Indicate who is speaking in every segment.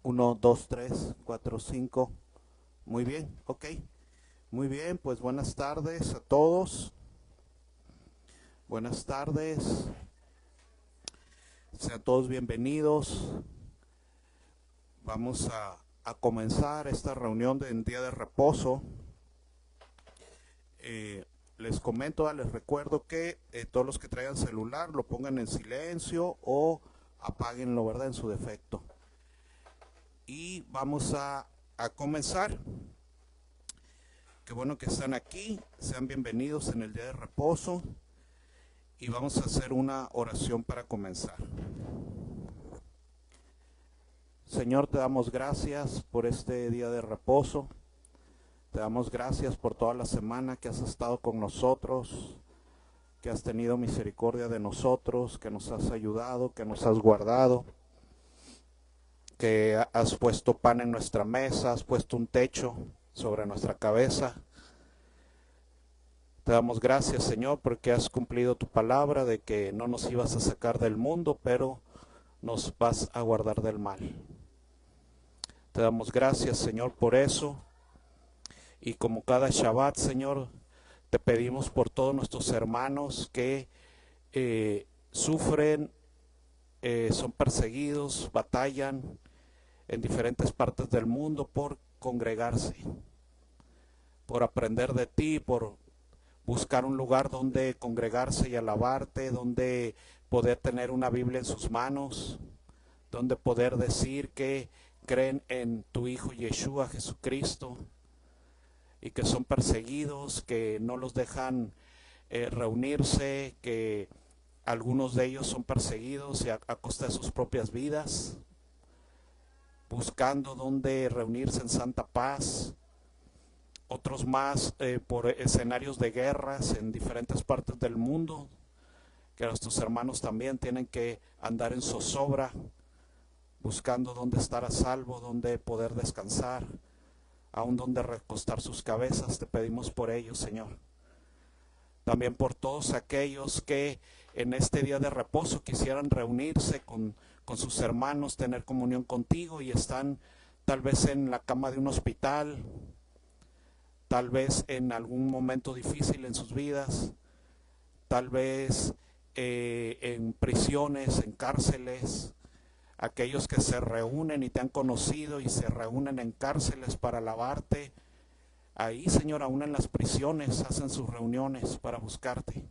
Speaker 1: Uno, 2, 3, 4, 5. Muy bien, ok. Muy bien, pues buenas tardes a todos. Buenas tardes. Sean todos bienvenidos. Vamos a comenzar esta reunión en día de reposo. Les comento, les recuerdo que todos los que traigan celular lo pongan en silencio o apáguenlo, ¿verdad? En su defecto. Y vamos a comenzar. Qué bueno que están aquí, sean bienvenidos en el día de reposo y vamos a hacer una oración para comenzar. Señor, te damos gracias por este día de reposo, te damos gracias por toda la semana que has estado con nosotros, que has tenido misericordia de nosotros, que nos has ayudado, que nos has guardado, que has puesto pan en nuestra mesa, has puesto un techo sobre nuestra cabeza. Te damos gracias, Señor, porque has cumplido tu palabra de que no nos ibas a sacar del mundo, pero nos vas a guardar del mal. Te damos gracias, Señor, por eso. Y como cada Shabbat, Señor, te pedimos por todos nuestros hermanos que sufren, son perseguidos, batallan en diferentes partes del mundo por congregarse, por aprender de ti, por buscar un lugar donde congregarse y alabarte, donde poder tener una Biblia en sus manos, donde poder decir que creen en tu Hijo Yeshua Jesucristo y que son perseguidos, que no los dejan reunirse, que algunos de ellos son perseguidos a costa de sus propias vidas, buscando donde reunirse en santa paz. Otros más por escenarios de guerras en diferentes partes del mundo, que nuestros hermanos también tienen que andar en zozobra, buscando dónde estar a salvo, dónde poder descansar, aún dónde recostar sus cabezas. Te pedimos por ellos, Señor. También por todos aquellos que en este día de reposo quisieran reunirse con sus hermanos, tener comunión contigo y están tal vez en la cama de un hospital, tal vez en algún momento difícil en sus vidas, tal vez en prisiones, en cárceles, aquellos que se reúnen y te han conocido y se reúnen en cárceles para alabarte. Ahí, Señor, aún en las prisiones hacen sus reuniones para buscarte.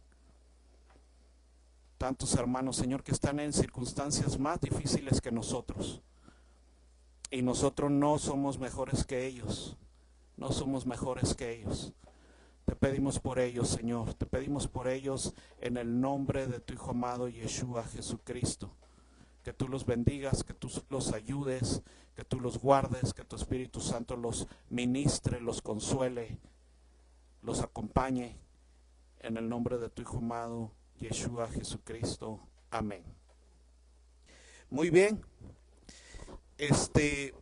Speaker 1: Tantos hermanos, Señor, que están en circunstancias más difíciles que nosotros. Y nosotros no somos mejores que ellos. No somos mejores que ellos. Te pedimos por ellos, Señor. Te pedimos por ellos en el nombre de tu Hijo amado Yeshua Jesucristo. Que tú los bendigas, que tú los ayudes, que tú los guardes, que tu Espíritu Santo los ministre, los consuele, los acompañe. En el nombre de tu Hijo amado Yeshua Jesucristo. Amén. Muy bien. Este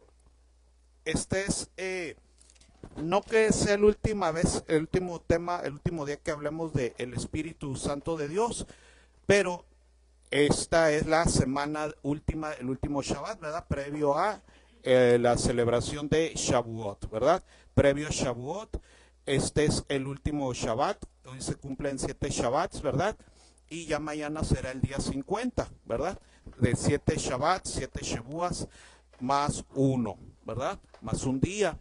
Speaker 1: es... no que sea la última vez, el último tema, el último día que hablemos del Espíritu Santo de Dios, pero esta es la semana última, el último Shabbat, ¿verdad? Previo a la celebración de Shavuot, ¿verdad? Previo a Shavuot, este es el último Shabbat, hoy se cumplen 7 Shabbats, ¿verdad? Y ya mañana será el día 50, ¿verdad? De 7 Shabbats, 7 Shavuos, más uno, ¿verdad? Más un día.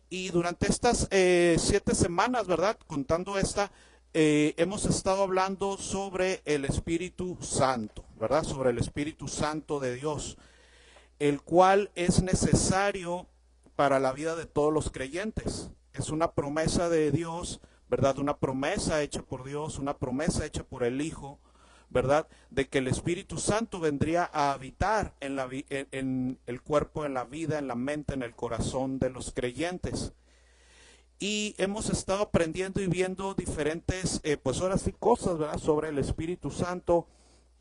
Speaker 1: Y durante estas 7 semanas, ¿verdad? Contando esta, hemos estado hablando sobre el Espíritu Santo, ¿verdad? Sobre el Espíritu Santo de Dios, el cual es necesario para la vida de todos los creyentes. Es una promesa de Dios, ¿verdad? Una promesa hecha por Dios, una promesa hecha por el Hijo, ¿verdad? De que el Espíritu Santo vendría a habitar en el cuerpo, en la vida, en la mente, en el corazón de los creyentes. Y hemos estado aprendiendo y viendo diferentes, pues ahora sí, cosas, ¿verdad? Sobre el Espíritu Santo.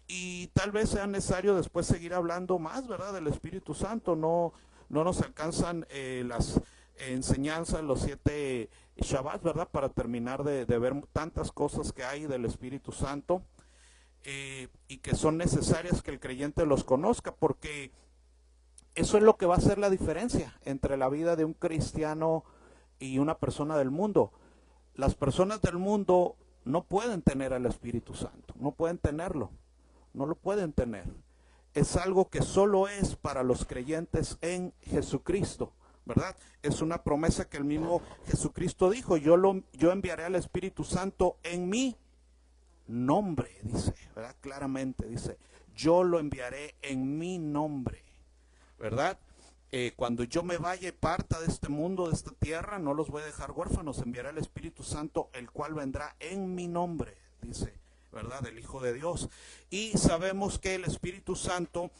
Speaker 1: Y tal vez sea necesario después seguir hablando más, ¿verdad? Del Espíritu Santo. No nos alcanzan las enseñanzas, los 7 Shabbats, ¿verdad? Para terminar de ver tantas cosas que hay del Espíritu Santo. Y que son necesarias que el creyente los conozca, porque Eso es lo que va a hacer la diferencia entre la vida de un cristiano y una persona del mundo. Las personas del mundo no pueden tener al Espíritu Santo, no pueden tenerlo, no lo pueden tener. Es algo que solo es para los creyentes en Jesucristo, ¿verdad? Es una promesa que el mismo Jesucristo dijo, yo enviaré al Espíritu Santo en mi nombre, dice, ¿verdad? Claramente dice, yo lo enviaré en mi nombre, ¿verdad? Cuando yo me vaya y parta de este mundo, de esta tierra, no los voy a dejar huérfanos, enviaré al Espíritu Santo, el cual vendrá en mi nombre, dice, ¿verdad? El Hijo de Dios. Y sabemos que el Espíritu Santo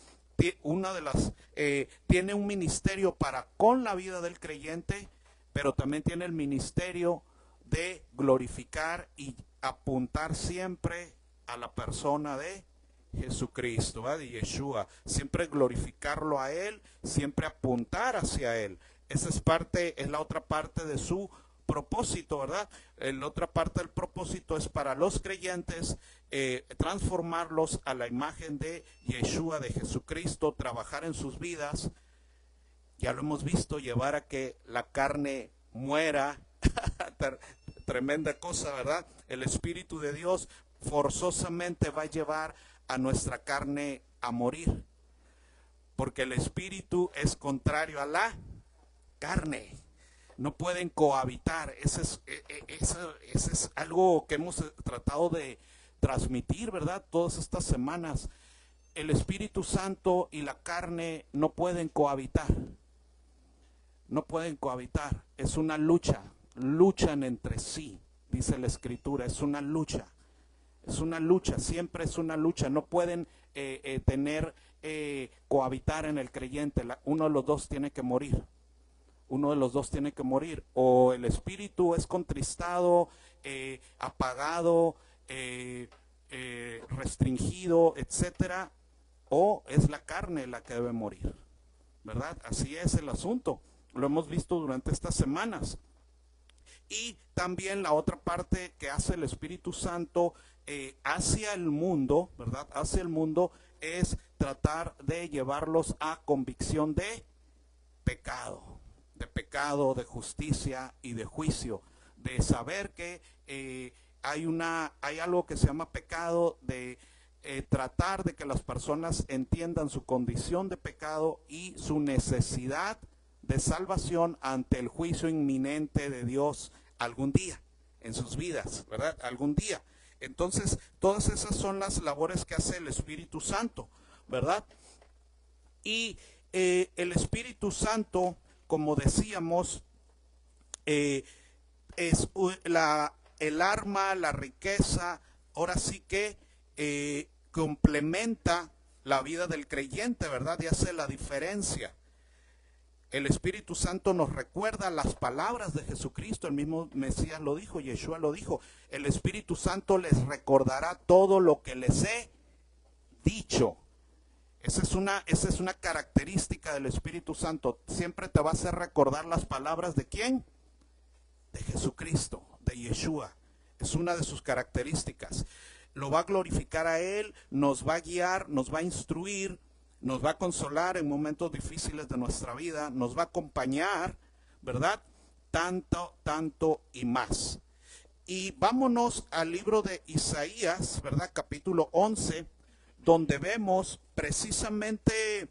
Speaker 1: tiene un ministerio para con la vida del creyente, pero también tiene el ministerio de glorificar y apuntar siempre a la persona de Jesucristo, ¿verdad? De Yeshua, siempre glorificarlo a Él, siempre apuntar hacia Él. Esa es la otra parte de su propósito, ¿verdad? La otra parte del propósito es para los creyentes transformarlos a la imagen de Yeshua, de Jesucristo, trabajar en sus vidas, ya lo hemos visto, llevar a que la carne muera, tremenda cosa, ¿verdad? El Espíritu de Dios forzosamente va a llevar a nuestra carne a morir, porque el Espíritu es contrario a la carne. No pueden cohabitar. Ese es algo que hemos tratado de transmitir, ¿verdad? Todas estas semanas. El Espíritu Santo y la carne no pueden cohabitar. No pueden cohabitar. Es una lucha. Luchan entre sí, dice la Escritura. Es una lucha. Es una lucha. Siempre es una lucha. No pueden cohabitar en el creyente. Uno de los dos tiene que morir. Uno de los dos tiene que morir. O el espíritu es contristado, apagado, restringido, etcétera, o es la carne la que debe morir, ¿verdad? Así es el asunto. Lo hemos visto durante estas semanas. Y también la otra parte que hace el Espíritu Santo hacia el mundo, ¿verdad? Hacia el mundo es tratar de llevarlos a convicción de pecado, de justicia y de juicio, de saber que hay algo que se llama pecado, de tratar de que las personas entiendan su condición de pecado y su necesidad de salvación ante el juicio inminente de Dios algún día en sus vidas, ¿verdad? Algún día. Entonces, todas esas son las labores que hace el Espíritu Santo, ¿verdad? Y el Espíritu Santo, como decíamos, es el arma, la riqueza, ahora sí que complementa la vida del creyente, ¿verdad? Y hace la diferencia. El Espíritu Santo nos recuerda las palabras de Jesucristo, el mismo Mesías lo dijo, Yeshua lo dijo. El Espíritu Santo les recordará todo lo que les he dicho. Esa es una característica del Espíritu Santo. Siempre te va a hacer recordar las palabras de ¿quién? De Jesucristo, de Yeshua. Es una de sus características. Lo va a glorificar a Él, nos va a guiar, nos va a instruir, nos va a consolar en momentos difíciles de nuestra vida, nos va a acompañar, ¿verdad? Tanto y más. Y vámonos al libro de Isaías, ¿verdad? Capítulo 11, donde vemos precisamente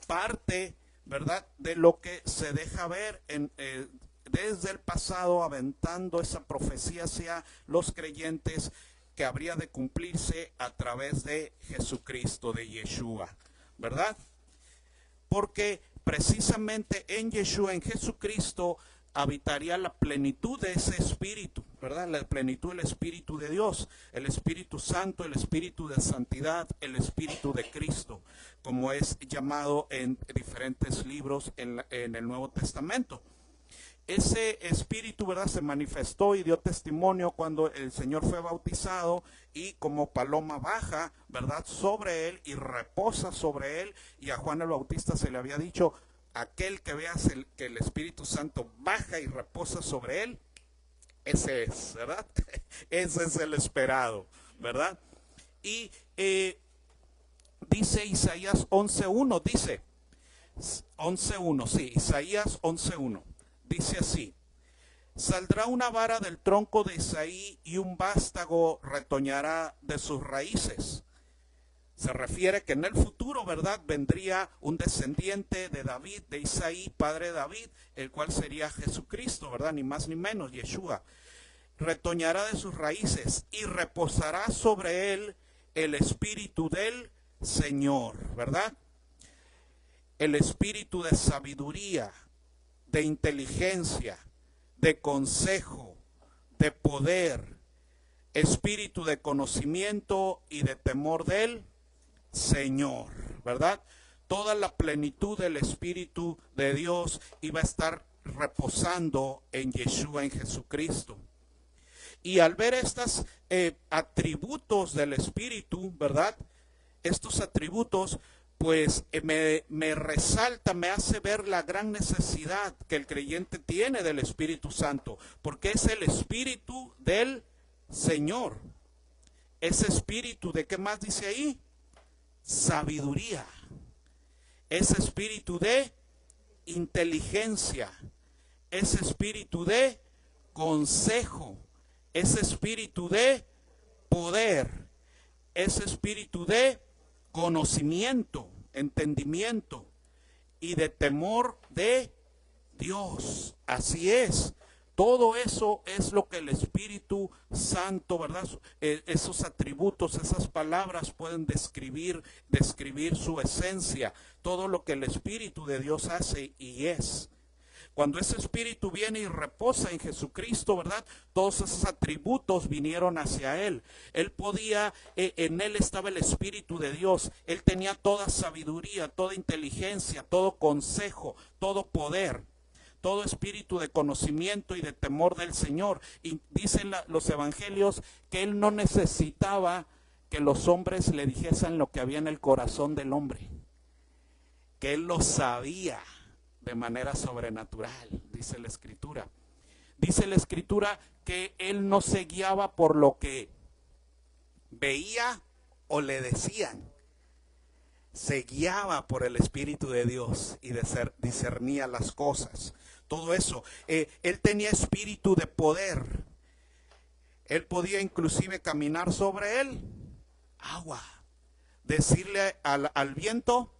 Speaker 1: parte, ¿verdad?, de lo que se deja ver desde el pasado, aventando esa profecía hacia los creyentes que habría de cumplirse a través de Jesucristo, de Yeshua, ¿verdad? Porque precisamente en Yeshua, en Jesucristo, habitaría la plenitud de ese espíritu, ¿verdad? La plenitud del Espíritu de Dios, el Espíritu Santo, el Espíritu de santidad, el Espíritu de Cristo, como es llamado en diferentes libros en el Nuevo Testamento. Ese espíritu, ¿verdad?, se manifestó y dio testimonio cuando el Señor fue bautizado, y como paloma baja, ¿verdad?, sobre él y reposa sobre él. Y a Juan el Bautista se le había dicho: aquel que veas que el Espíritu Santo baja y reposa sobre él, ese es, ¿verdad? Ese es el esperado, ¿verdad? Y dice Isaías 11:1, dice: 11:1, sí, Isaías 11:1. Dice así: saldrá una vara del tronco de Isaí y un vástago retoñará de sus raíces. Se refiere que en el futuro, ¿verdad?, vendría un descendiente de David, de Isaí, padre de David, el cual sería Jesucristo, ¿verdad?, ni más ni menos, Yeshua. Retoñará de sus raíces y reposará sobre él el espíritu del Señor, ¿verdad? El espíritu de sabiduría, de inteligencia, de consejo, de poder, espíritu de conocimiento y de temor del Señor, ¿verdad? Toda la plenitud del Espíritu de Dios iba a estar reposando en Yeshua, en Jesucristo. Y al ver estos atributos del Espíritu, ¿verdad? Estos atributos, pues me resalta, me hace ver la gran necesidad que el creyente tiene del Espíritu Santo, porque es el Espíritu del Señor. Ese Espíritu, ¿de qué más dice ahí? Sabiduría. Ese espíritu de inteligencia, ese espíritu de consejo, ese espíritu de poder, ese espíritu de conocimiento, entendimiento y de temor de Dios. Así es. Todo eso es lo que el Espíritu Santo, ¿verdad? Esos atributos, esas palabras pueden describir su esencia. Todo lo que el Espíritu de Dios hace y es. Cuando ese Espíritu viene y reposa en Jesucristo, ¿verdad? Todos esos atributos vinieron hacia Él. Él podía, en Él estaba el Espíritu de Dios. Él tenía toda sabiduría, toda inteligencia, todo consejo, todo poder, todo espíritu de conocimiento y de temor del Señor. Y dicen los evangelios que Él no necesitaba que los hombres le dijesen lo que había en el corazón del hombre, que Él lo sabía de manera sobrenatural, dice la Escritura. Dice la Escritura que Él no se guiaba por lo que veía o le decían. Se guiaba por el Espíritu de Dios y discernía las cosas. Todo eso. Él tenía espíritu de poder. Él podía inclusive caminar sobre el agua. Decirle al viento,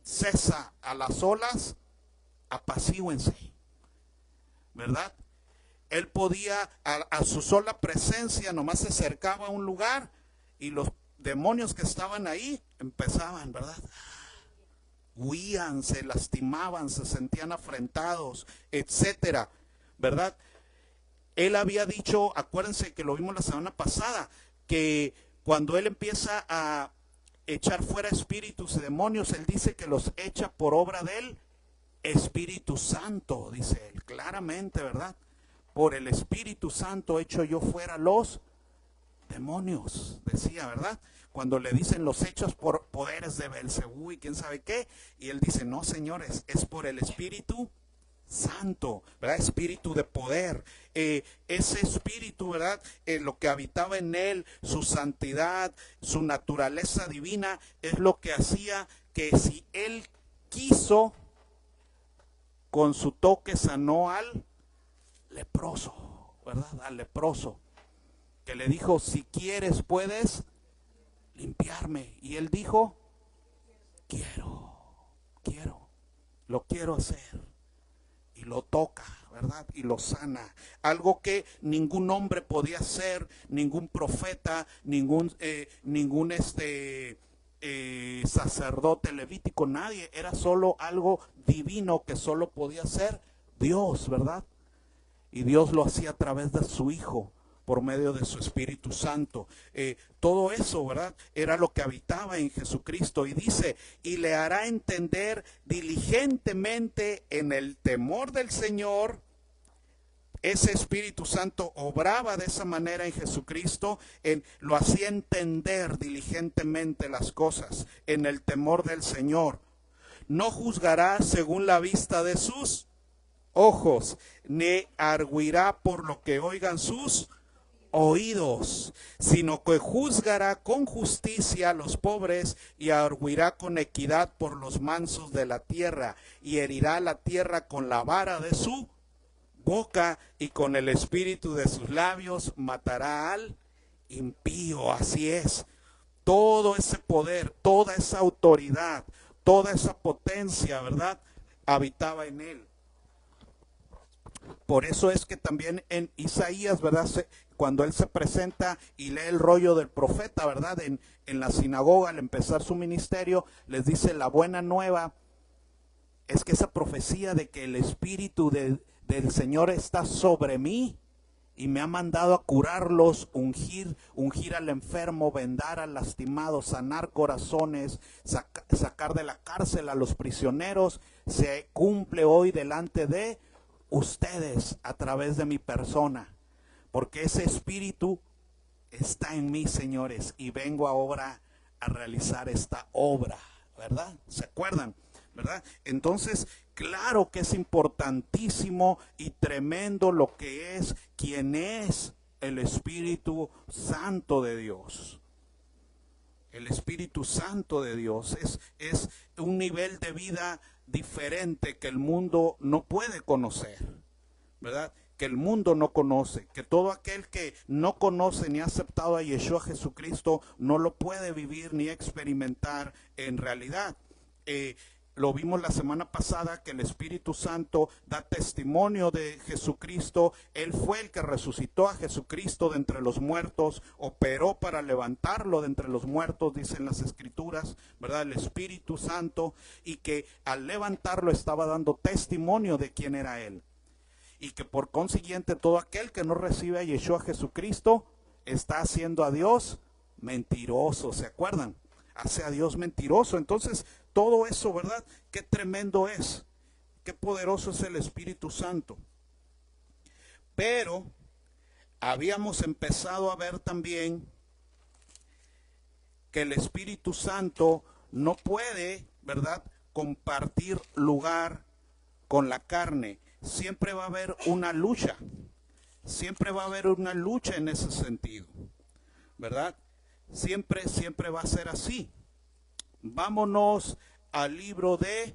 Speaker 1: cesa, a las olas, apacíguense. ¿Verdad? Él podía, a su sola presencia, nomás se acercaba a un lugar y los demonios que estaban ahí empezaban, ¿verdad? Huían, se lastimaban, se sentían afrentados, etcétera, ¿verdad? Él había dicho, acuérdense que lo vimos la semana pasada, que cuando Él empieza a echar fuera espíritus y demonios, Él dice que los echa por obra del Espíritu Santo, dice Él, claramente, ¿verdad? Por el Espíritu Santo echo yo fuera los demonios, decía, ¿verdad? Cuando le dicen los hechos por poderes de Belcebú y quién sabe qué, y Él dice, no, señores, es por el Espíritu Santo, ¿verdad? Espíritu de poder. Ese espíritu, ¿verdad? Lo que habitaba en Él, su santidad, su naturaleza divina, es lo que hacía que si Él quiso, con su toque sanó al leproso, ¿verdad? Al leproso, que le dijo, si quieres puedes limpiarme. Y él dijo, lo quiero hacer. Y lo toca, ¿verdad? Y lo sana. Algo que ningún hombre podía hacer, ningún profeta, ningún sacerdote levítico, nadie. Era solo algo divino que solo podía hacer Dios, ¿verdad? Y Dios lo hacía a través de su Hijo, por medio de su Espíritu Santo. Todo eso, ¿verdad? Era lo que habitaba en Jesucristo. Y dice, y le hará entender diligentemente en el temor del Señor. Ese Espíritu Santo obraba de esa manera en Jesucristo, lo hacía entender diligentemente las cosas, en el temor del Señor. No juzgará según la vista de sus ojos, ni arguirá por lo que oigan sus oídos, sino que juzgará con justicia a los pobres y arguirá con equidad por los mansos de la tierra, y herirá la tierra con la vara de su boca, y con el espíritu de sus labios matará al impío. Así es, todo ese poder, toda esa autoridad, toda esa potencia, ¿verdad?, habitaba en él. Por eso es que también en Isaías, ¿verdad?, cuando él se presenta y lee el rollo del profeta, ¿verdad?, en la sinagoga al empezar su ministerio, les dice: la buena nueva es que esa profecía de que el Espíritu del Señor está sobre mí y me ha mandado a curarlos, ungir al enfermo, vendar al lastimado, sanar corazones, sacar de la cárcel a los prisioneros, se cumple hoy delante de ustedes a través de mi persona, porque ese Espíritu está en mí, señores, y vengo ahora a realizar esta obra, ¿verdad? ¿Se acuerdan? ¿Verdad? Entonces, claro que es importantísimo y tremendo lo que es, quien es el Espíritu Santo de Dios. El Espíritu Santo de Dios es un nivel de vida diferente que el mundo no puede conocer, ¿verdad? Que el mundo no conoce, que todo aquel que no conoce ni ha aceptado a Yeshua Jesucristo no lo puede vivir ni experimentar en realidad. Lo vimos la semana pasada que el Espíritu Santo da testimonio de Jesucristo. Él fue el que resucitó a Jesucristo de entre los muertos, operó para levantarlo de entre los muertos, dicen las Escrituras, ¿verdad? El Espíritu Santo, y que al levantarlo estaba dando testimonio de quién era Él. Y que por consiguiente todo aquel que no recibe a Yeshua Jesucristo está haciendo a Dios mentiroso, ¿se acuerdan? Hace a Dios mentiroso. Entonces, todo eso, ¿verdad? Qué tremendo es, qué poderoso es el Espíritu Santo. Pero habíamos empezado a ver también que el Espíritu Santo no puede, ¿verdad?, compartir lugar con la carne. Siempre va a haber una lucha. Siempre va a haber una lucha en ese sentido, ¿verdad? Siempre va a ser así. Vámonos al libro de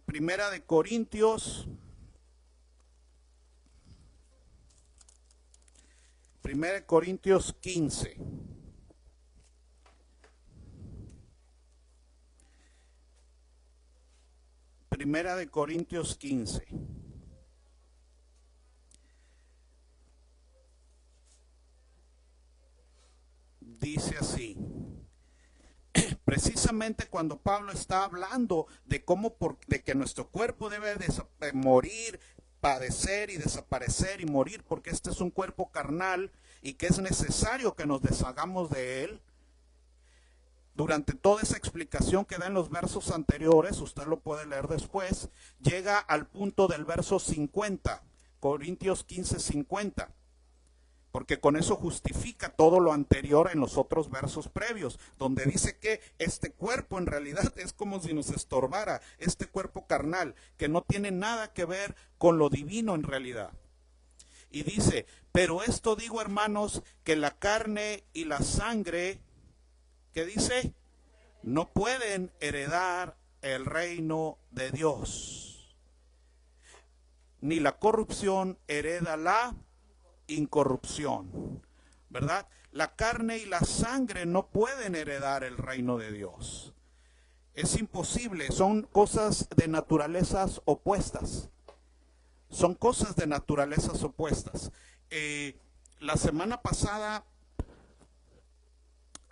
Speaker 1: Primera de Corintios. Primera de Corintios 15. Primera de Corintios 15. Dice así. Precisamente cuando Pablo está hablando de cómo de que nuestro cuerpo debe morir, padecer y desaparecer y morir, porque este es un cuerpo carnal y que es necesario que nos deshagamos de él. Durante toda esa explicación que da en los versos anteriores, usted lo puede leer después, llega al punto del verso 50, Corintios 15, 50. Porque con eso justifica todo lo anterior en los otros versos previos, donde dice que este cuerpo en realidad es como si nos estorbara, este cuerpo carnal, que no tiene nada que ver con lo divino en realidad. Y dice: pero esto digo, hermanos, que la carne y la sangre, ¿qué dice? No pueden heredar el reino de Dios. Ni la corrupción hereda la incorrupción, ¿verdad? La carne y la sangre no pueden heredar el reino de Dios. Es imposible, son cosas de naturalezas opuestas. Son cosas de naturalezas opuestas. La semana pasada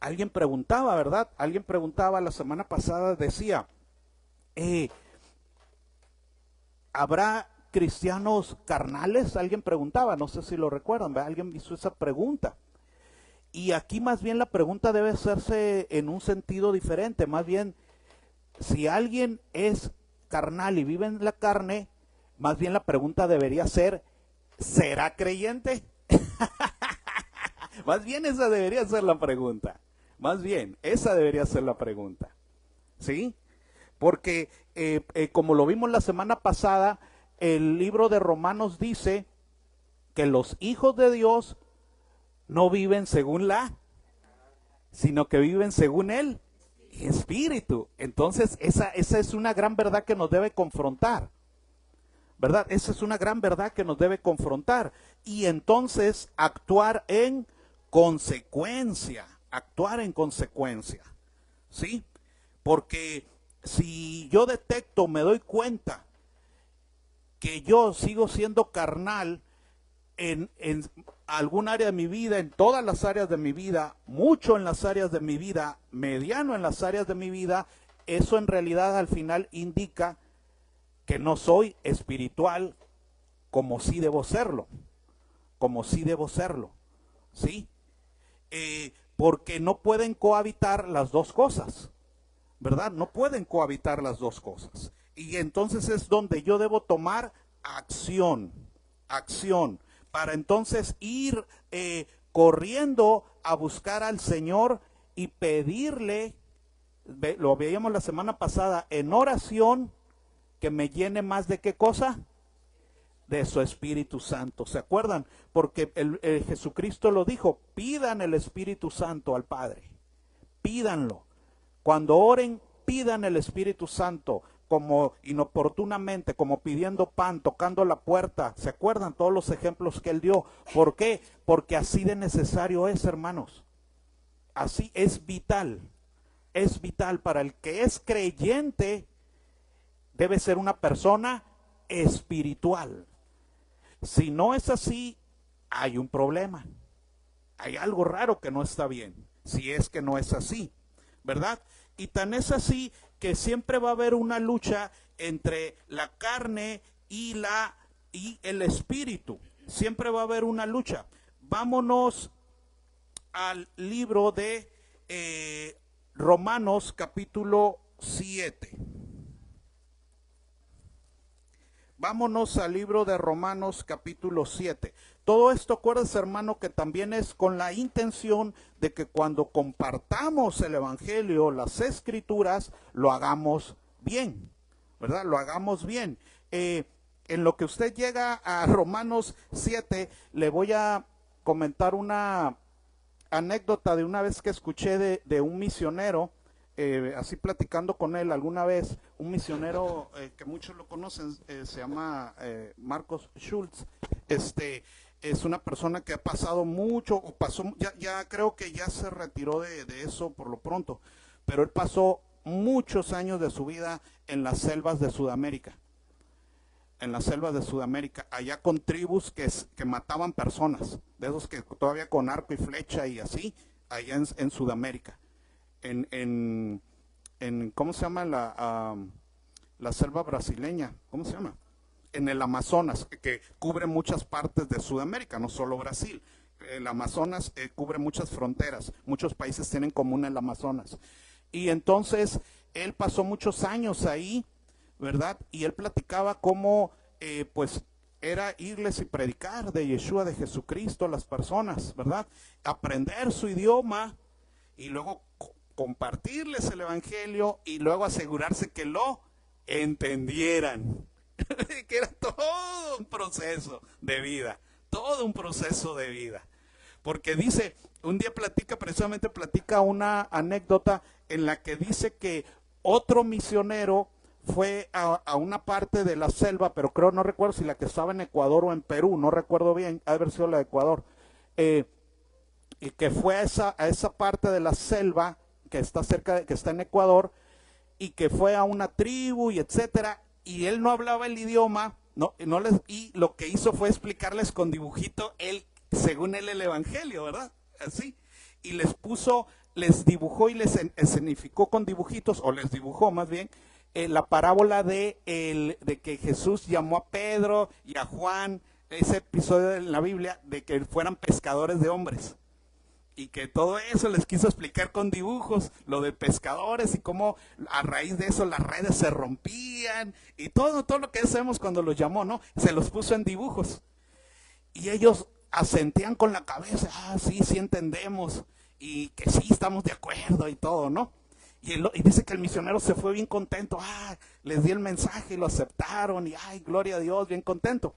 Speaker 1: alguien preguntaba, ¿verdad? Alguien preguntaba la semana pasada, decía, ¿habrá cristianos carnales? Alguien preguntaba, no sé si lo recuerdan, ¿verdad? Alguien hizo esa pregunta. Y aquí más bien la pregunta debe hacerse en un sentido diferente. Más bien, si alguien es carnal y vive en la carne, más bien la pregunta debería ser, ¿será creyente? Más bien esa debería ser la pregunta. Más bien, esa debería ser la pregunta. ¿Sí? Porque como lo vimos la semana pasada, el libro de Romanos dice que los hijos de Dios no viven según sino que viven según el Espíritu. Entonces, esa es una gran verdad que nos debe confrontar, ¿verdad? Esa es una gran verdad que nos debe confrontar. Y entonces actuar en consecuencia, ¿sí? Porque si yo detecto, me doy cuenta que yo sigo siendo carnal en algún área de mi vida, en todas las áreas de mi vida, mucho en las áreas de mi vida, mediano en las áreas de mi vida, eso en realidad al final indica que no soy espiritual como sí debo serlo, ¿sí? Porque no pueden cohabitar las dos cosas, ¿verdad? No pueden cohabitar las dos cosas. Y entonces es donde yo debo tomar acción, para entonces ir corriendo a buscar al Señor y pedirle, lo veíamos la semana pasada, en oración, que me llene más de qué cosa, de su Espíritu Santo. ¿Se acuerdan? Porque el Jesucristo lo dijo, pidan el Espíritu Santo al Padre, pídanlo. Cuando oren, pidan el Espíritu Santo, como inoportunamente, como pidiendo pan, tocando la puerta. ¿Se acuerdan todos los ejemplos que él dio? ¿Por qué? Porque así de necesario es, hermanos. Así es vital para el que es creyente. Debe ser una persona espiritual. Si no es así, hay un problema. Hay algo raro que no está bien, si es que no es así, ¿verdad? Y tan es así que siempre va a haber una lucha entre la carne y el espíritu. Siempre va a haber una lucha. Vámonos al libro de Romanos capítulo 7. Vámonos al libro de Romanos capítulo 7. Todo esto, acuérdense, hermano, que también es con la intención de que cuando compartamos el Evangelio, las Escrituras, lo hagamos bien, ¿verdad? Lo hagamos bien. En lo que usted llega a Romanos 7, le voy a comentar una anécdota de una vez que escuché de un misionero, así platicando con él alguna vez, un misionero que muchos lo conocen, se llama Marcos Schultz. Es una persona que ha pasado mucho, o pasó, ya creo que ya se retiró de eso por lo pronto, pero él pasó muchos años de su vida en las selvas de Sudamérica. Allá con tribus que mataban personas, de esos que todavía con arco y flecha y así, allá en Sudamérica. En ¿cómo se llama la selva brasileña? ¿Cómo se llama? En el Amazonas, que cubre muchas partes de Sudamérica, no solo Brasil. El Amazonas cubre muchas fronteras, muchos países tienen común el Amazonas. Y entonces él pasó muchos años ahí, ¿verdad? Y él platicaba cómo, pues, era irles y predicar de Yeshua, de Jesucristo a las personas, ¿verdad? Aprender su idioma y luego compartirles el Evangelio y luego asegurarse que lo entendieran. Que era todo un proceso de vida, porque dice, un día platica una anécdota en la que dice que otro misionero fue a una parte de la selva, pero no recuerdo si la que estaba en Ecuador o en Perú, no recuerdo bien, ha de haber sido la de Ecuador, y que fue a esa parte de la selva que está que está en Ecuador, y que fue a una tribu y etcétera, y él no hablaba el idioma, y lo que hizo fue explicarles con dibujito, según él, el Evangelio, ¿verdad? Así, y les dibujó y les escenificó con dibujitos, o les dibujó más bien, la parábola de que Jesús llamó a Pedro y a Juan, ese episodio en la Biblia, de que fueran pescadores de hombres. Y que todo eso les quiso explicar con dibujos, lo de pescadores y cómo a raíz de eso las redes se rompían y todo lo que sabemos cuando los llamó, ¿no? Se los puso en dibujos. Y ellos asentían con la cabeza, sí entendemos, y que sí estamos de acuerdo y todo, ¿no? Y dice que el misionero se fue bien contento, les di el mensaje y lo aceptaron, y gloria a Dios, bien contento.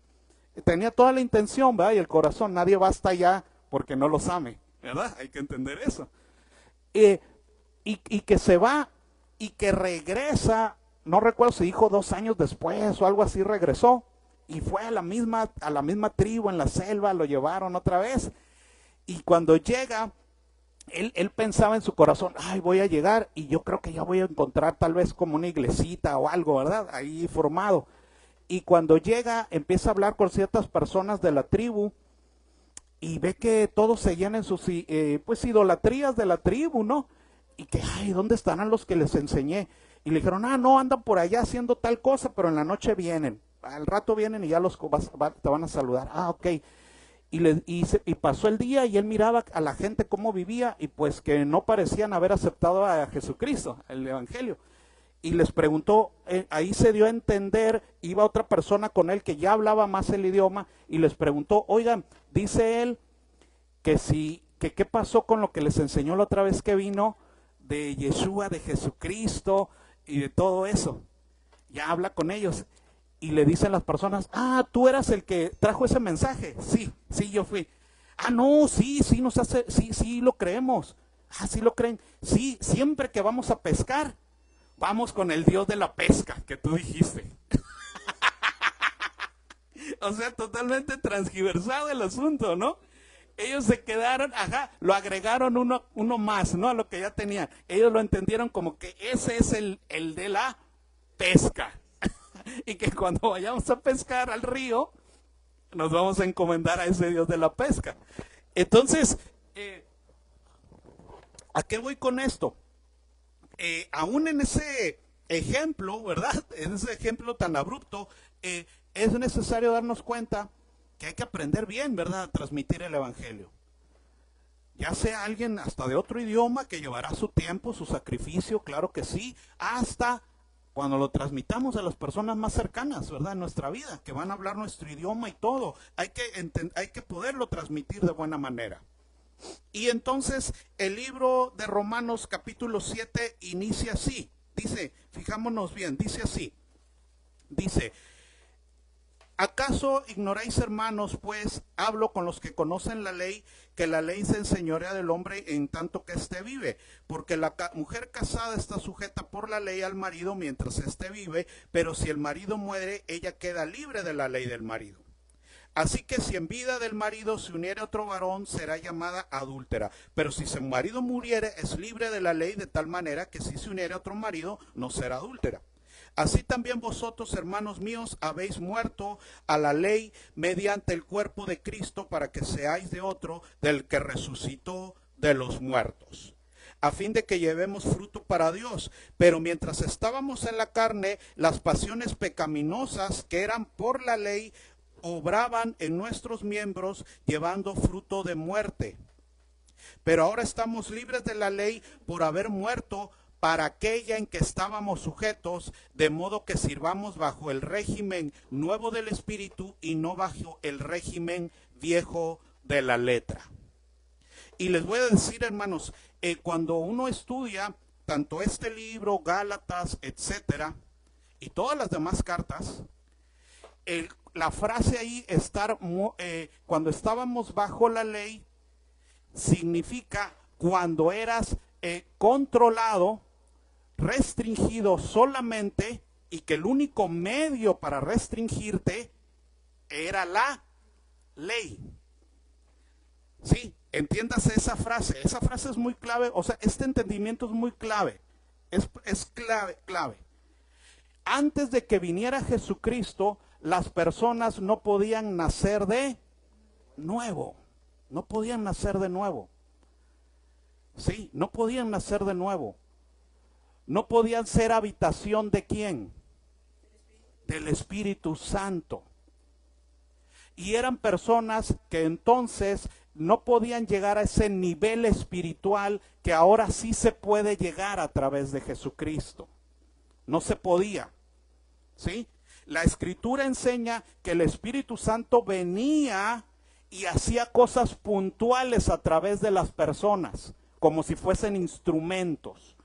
Speaker 1: Tenía toda la intención, ¿verdad? Y el corazón, nadie va hasta allá porque no los ame, ¿verdad? Hay que entender eso. Y que se va y que regresa, no recuerdo si dijo 2 años después o algo así, regresó y fue a la misma tribu en la selva, lo llevaron otra vez. Y cuando llega, él pensaba en su corazón, ay, voy a llegar y yo creo que ya voy a encontrar tal vez como una iglesita o algo, ¿verdad? Ahí formado. Y cuando llega, empieza a hablar con ciertas personas de la tribu y ve que todos seguían en sus pues idolatrías de la tribu, ¿no? Y que, ay, ¿dónde estarán los que les enseñé? Y le dijeron, no, andan por allá haciendo tal cosa, pero en la noche vienen. Al rato vienen y ya te van a saludar. Ah, ok. Y pasó el día y él miraba a la gente cómo vivía y pues que no parecían haber aceptado a Jesucristo, el Evangelio. Y les preguntó, ahí se dio a entender, iba otra persona con él que ya hablaba más el idioma y les preguntó, oigan, dice él que qué pasó con lo que les enseñó la otra vez que vino de Yeshua, de Jesucristo y de todo eso. Ya habla con ellos y le dicen las personas, tú eras el que trajo ese mensaje. Sí, yo fui. No, sí, sí lo creemos. Sí lo creen. Sí, siempre que vamos a pescar, vamos con el Dios de la pesca que tú dijiste. O sea, totalmente transgiversado el asunto, ¿no? Ellos se quedaron, lo agregaron uno más, ¿no? A lo que ya tenían. Ellos lo entendieron como que ese es el de la pesca. Y que cuando vayamos a pescar al río, nos vamos a encomendar a ese Dios de la pesca. Entonces, ¿a qué voy con esto? Aún en ese ejemplo, ¿verdad? En ese ejemplo tan abrupto, es necesario darnos cuenta que hay que aprender bien, ¿verdad? A transmitir el Evangelio. Ya sea alguien hasta de otro idioma que llevará su tiempo, su sacrificio, claro que sí, hasta cuando lo transmitamos a las personas más cercanas, ¿verdad? En nuestra vida, que van a hablar nuestro idioma y todo. Hay que poderlo transmitir de buena manera. Y entonces el libro de Romanos capítulo 7 inicia así. Dice, fijámonos bien, dice así. Dice, ¿acaso ignoráis, hermanos, pues hablo con los que conocen la ley, que la ley se enseñorea del hombre en tanto que éste vive? Porque la mujer casada está sujeta por la ley al marido mientras éste vive, pero si el marido muere, ella queda libre de la ley del marido. Así que si en vida del marido se uniere otro varón, será llamada adúltera. Pero si su marido muriere, es libre de la ley de tal manera que si se uniere otro marido, no será adúltera. Así también vosotros, hermanos míos, habéis muerto a la ley mediante el cuerpo de Cristo para que seáis de otro, del que resucitó de los muertos, a fin de que llevemos fruto para Dios. Pero mientras estábamos en la carne, las pasiones pecaminosas que eran por la ley obraban en nuestros miembros, llevando fruto de muerte. Pero ahora estamos libres de la ley por haber muerto para aquella en que estábamos sujetos, de modo que sirvamos bajo el régimen nuevo del Espíritu y no bajo el régimen viejo de la letra. Y les voy a decir, hermanos, cuando uno estudia tanto este libro, Gálatas, etcétera, y todas las demás cartas, la frase ahí, cuando estábamos bajo la ley, significa cuando eras controlado, restringido solamente, y que el único medio para restringirte era la ley. Sí, entiéndase esa frase es muy clave, o sea, este entendimiento es muy clave, es clave. Antes de que viniera Jesucristo, las personas no podían nacer de nuevo. No podían nacer de nuevo. Sí, no podían nacer de nuevo. No podían ser habitación de ¿quién? Del Espíritu Santo. Y eran personas que entonces no podían llegar a ese nivel espiritual que ahora sí se puede llegar a través de Jesucristo. No se podía. ¿Sí? La Escritura enseña que el Espíritu Santo venía y hacía cosas puntuales a través de las personas, como si fuesen instrumentos.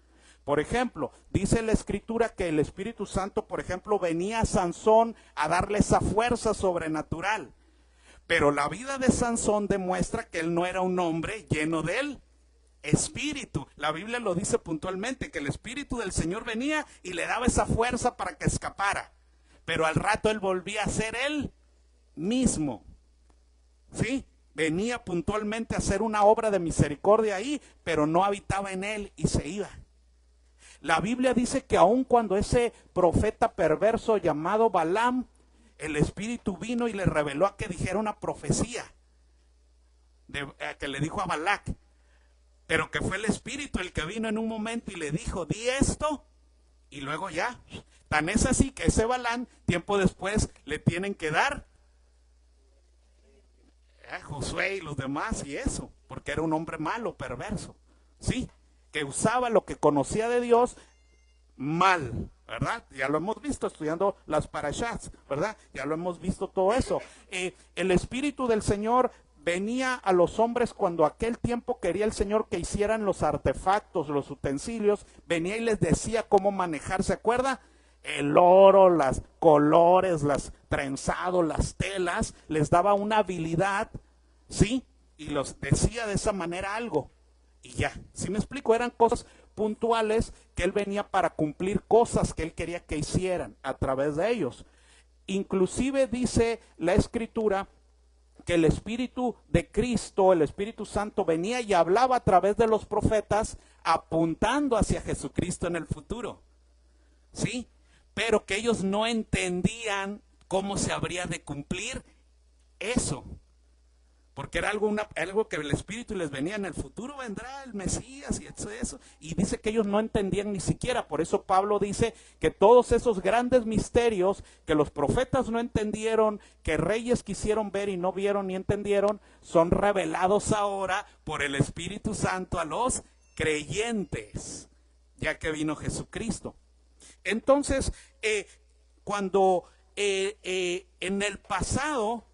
Speaker 1: Por ejemplo, dice la Escritura que el Espíritu Santo, por ejemplo, venía a Sansón a darle esa fuerza sobrenatural. Pero la vida de Sansón demuestra que él no era un hombre lleno del espíritu. La Biblia lo dice puntualmente, que el espíritu del Señor venía y le daba esa fuerza para que escapara. Pero al rato él volvía a ser él mismo. ¿Sí? Venía puntualmente a hacer una obra de misericordia ahí, pero no habitaba en él y se iba. La Biblia dice que aun cuando ese profeta perverso llamado Balaam, el Espíritu vino y le reveló a que dijera una profecía, que le dijo a Balac, pero que fue el Espíritu el que vino en un momento y le dijo, di esto, y luego ya. Tan es así que ese Balaam, tiempo después, le tienen que dar a Josué y los demás y eso, porque era un hombre malo, perverso, ¿sí? Que usaba lo que conocía de Dios mal, ¿verdad? Ya lo hemos visto estudiando las parashas, ¿verdad? Ya lo hemos visto todo eso. El Espíritu del Señor venía a los hombres cuando aquel tiempo quería el Señor que hicieran los artefactos, los utensilios, venía y les decía cómo manejar, ¿se acuerda? El oro, los colores, las trenzados, las telas, les daba una habilidad, ¿sí? Y los decía de esa manera algo. Y ya, ¿sí me explico? Eran cosas puntuales que él venía para cumplir cosas que él quería que hicieran a través de ellos. Inclusive dice la Escritura que el Espíritu de Cristo, el Espíritu Santo, venía y hablaba a través de los profetas apuntando hacia Jesucristo en el futuro. ¿Sí? Pero que ellos no entendían cómo se habría de cumplir eso. Porque era algo que el Espíritu les venía, en el futuro vendrá el Mesías y eso. Y dice que ellos no entendían ni siquiera. Por eso Pablo dice que todos esos grandes misterios que los profetas no entendieron, que reyes quisieron ver y no vieron ni entendieron, son revelados ahora por el Espíritu Santo a los creyentes, ya que vino Jesucristo. Entonces, cuando en el pasado,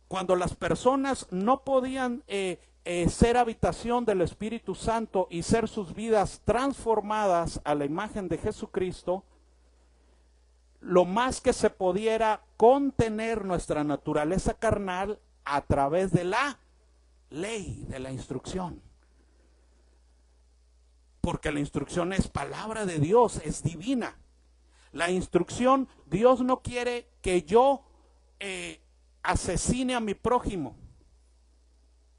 Speaker 1: cuando las personas no podían ser habitación del Espíritu Santo y ser sus vidas transformadas a la imagen de Jesucristo, lo más que se pudiera contener nuestra naturaleza carnal a través de la ley, de la instrucción. Porque la instrucción es palabra de Dios, es divina. La instrucción, Dios no quiere que yo asesine a mi prójimo.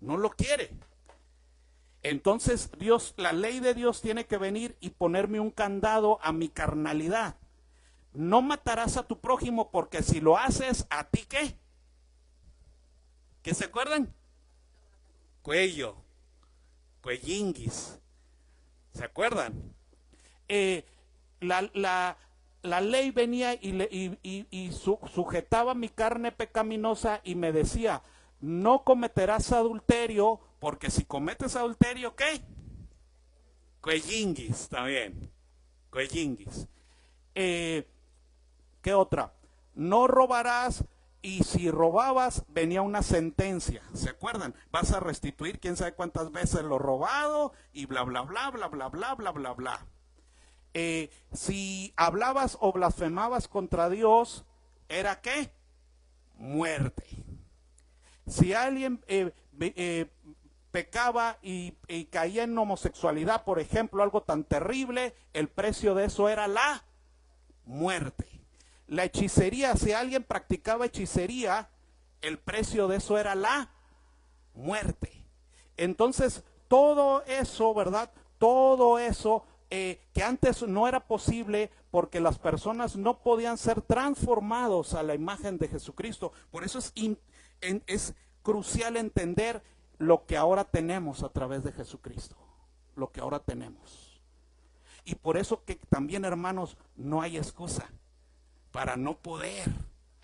Speaker 1: No lo quiere. Entonces Dios, la ley de Dios tiene que venir y ponerme un candado a mi carnalidad. No matarás a tu prójimo porque si lo haces, ¿a ti qué? ¿Qué se acuerdan? Cuello, cuellinguis. ¿Se acuerdan? La ley venía y sujetaba mi carne pecaminosa y me decía, no cometerás adulterio, porque si cometes adulterio, ¿qué? Cuellinguis, también. Cuellinguis. ¿Qué otra? No robarás, y si robabas, venía una sentencia. ¿Se acuerdan? Vas a restituir quién sabe cuántas veces lo robado, y bla, bla, bla, bla, bla, bla, bla, bla, bla. Si hablabas o blasfemabas contra Dios, ¿era qué? Muerte. Si alguien pecaba y caía en homosexualidad, por ejemplo, algo tan terrible, el precio de eso era la muerte. La hechicería, si alguien practicaba hechicería, el precio de eso era la muerte. Entonces, todo eso, ¿verdad? Todo eso que antes no era posible porque las personas no podían ser transformados a la imagen de Jesucristo. Por eso es crucial entender lo que ahora tenemos a través de Jesucristo. Lo que ahora tenemos. Y por eso que también, hermanos, no hay excusa para no poder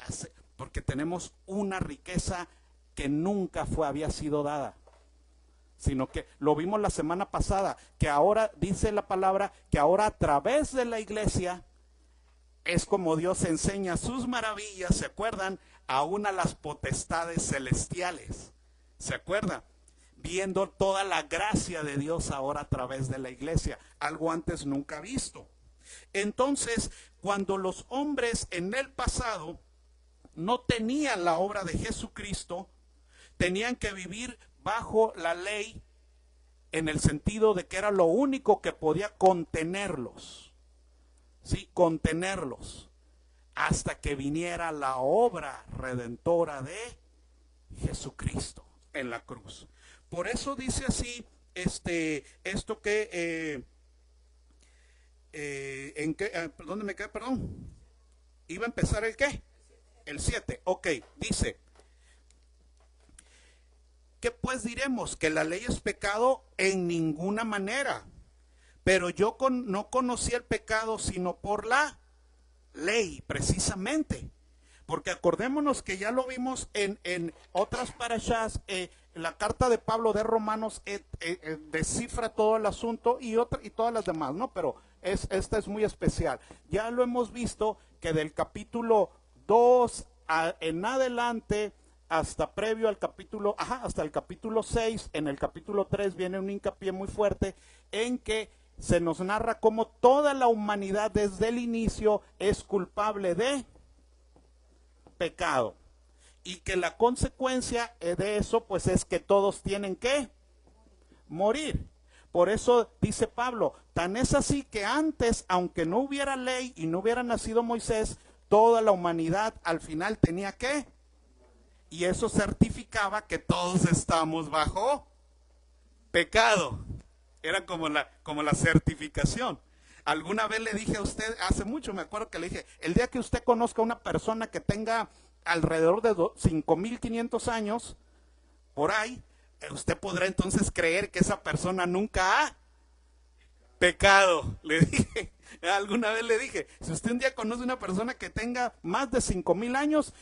Speaker 1: hacer, porque tenemos una riqueza que nunca había sido dada. Sino que lo vimos la semana pasada, que ahora dice la palabra, que ahora a través de la iglesia es como Dios enseña sus maravillas, ¿se acuerdan? Aún a las potestades celestiales, ¿se acuerdan? Viendo toda la gracia de Dios ahora a través de la iglesia, algo antes nunca visto. Entonces, cuando los hombres en el pasado no tenían la obra de Jesucristo, tenían que vivir bajo la ley en el sentido de que era lo único que podía contenerlos. Sí, contenerlos hasta que viniera la obra redentora de Jesucristo en la cruz. Por eso dice así, esto que, ¿dónde me quedé? Perdón. ¿Iba a empezar el qué? El 7. Ok, dice, ¿qué pues diremos? Que la ley es pecado en ninguna manera. Pero yo no conocí el pecado sino por la ley, precisamente. Porque acordémonos que ya lo vimos en otras parashas, la carta de Pablo de Romanos descifra todo el asunto y todas las demás, ¿no? Pero esta es muy especial. Ya lo hemos visto que del capítulo 2 en adelante, hasta previo al capítulo, hasta el capítulo 6, en el capítulo 3 viene un hincapié muy fuerte en que se nos narra cómo toda la humanidad desde el inicio es culpable de pecado. Y que la consecuencia de eso pues es que todos tienen que morir. Por eso dice Pablo, tan es así que antes, aunque no hubiera ley y no hubiera nacido Moisés, toda la humanidad al final tenía que. Y eso certificaba que todos estamos bajo pecado. Era como la certificación. Alguna vez le dije a usted, hace mucho me acuerdo que le dije, el día que usted conozca a una persona que tenga alrededor de 5,500 años, por ahí, usted podrá entonces creer que esa persona nunca ha pecado. Le dije, alguna vez le dije, si usted un día conoce a una persona que tenga más de 5,000 años,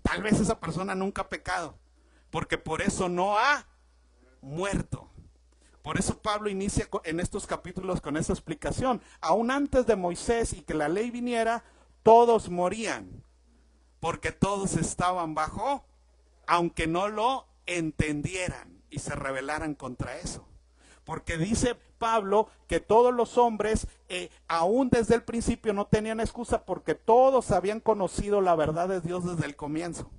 Speaker 1: tal vez esa persona nunca ha pecado, porque por eso no ha muerto. Por eso Pablo inicia en estos capítulos con esa explicación. Aún antes de Moisés y que la ley viniera, todos morían, porque todos estaban bajo, aunque no lo entendieran y se rebelaran contra eso. Porque dice Pablo que todos los hombres, aún desde el principio, no tenían excusa porque todos habían conocido la verdad de Dios desde el comienzo.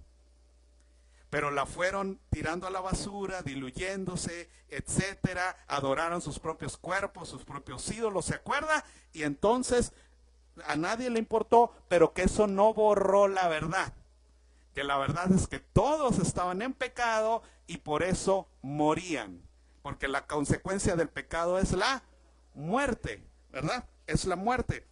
Speaker 1: Pero la fueron tirando a la basura, diluyéndose, etcétera, adoraron sus propios cuerpos, sus propios ídolos, ¿se acuerda? Y entonces a nadie le importó, pero que eso no borró la verdad. Que la verdad es que todos estaban en pecado y por eso morían. Porque la consecuencia del pecado es la muerte, ¿verdad? Es la muerte.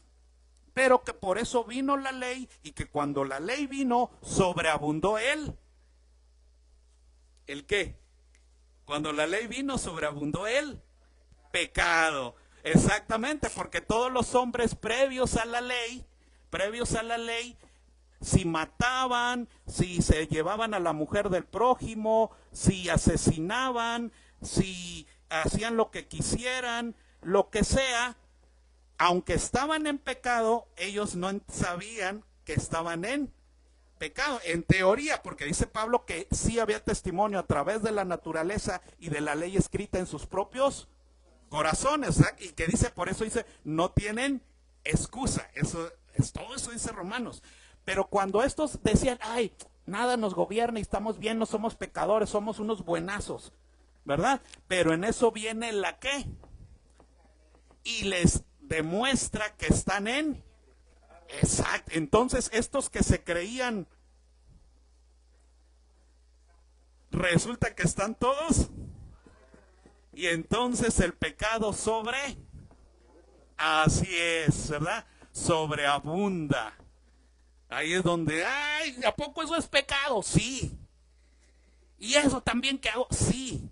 Speaker 1: Pero que por eso vino la ley y que cuando la ley vino, sobreabundó ¿el qué? Cuando la ley vino, sobreabundó el pecado. Exactamente, porque todos los hombres previos a la ley, si mataban, si se llevaban a la mujer del prójimo, si asesinaban, si hacían lo que quisieran, lo que sea, aunque estaban en pecado, ellos no sabían que estaban en pecado, en teoría, porque dice Pablo que sí había testimonio a través de la naturaleza y de la ley escrita en sus propios corazones, ¿sabes? Y que dice, por eso dice, no tienen excusa. Eso es todo, eso dice Romanos. Pero cuando estos decían, ay, nada nos gobierna y estamos bien, no somos pecadores, somos unos buenazos, ¿verdad? Pero en eso viene la ¿qué? Y les demuestra que están en. Exacto. Entonces estos que se creían, resulta que están todos. Y entonces el pecado así es, ¿verdad? Sobreabunda. Ahí es donde, ay, ¿a poco eso es pecado? Sí. ¿Y eso también que hago? Sí.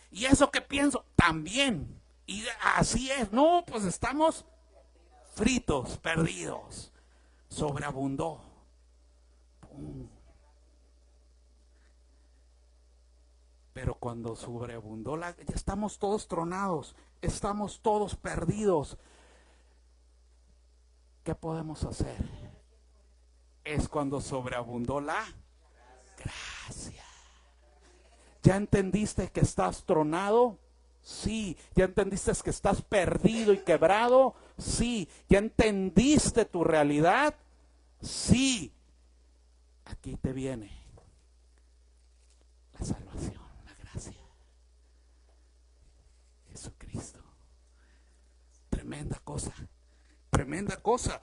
Speaker 1: ¿Y eso que pienso? También. Y así es. No, pues estamos fritos, perdidos. Sobreabundó. ¡Pum! Pero cuando sobreabundó, ya estamos todos tronados, estamos todos perdidos. ¿Qué podemos hacer? Es cuando sobreabundó la gracia. ¿Ya entendiste que estás tronado? Sí. ¿Ya entendiste que estás perdido y quebrado? Sí. ¿Ya entendiste tu realidad? Sí. aquí te viene la salvación, la gracia. Jesucristo. Tremenda cosa, tremenda cosa.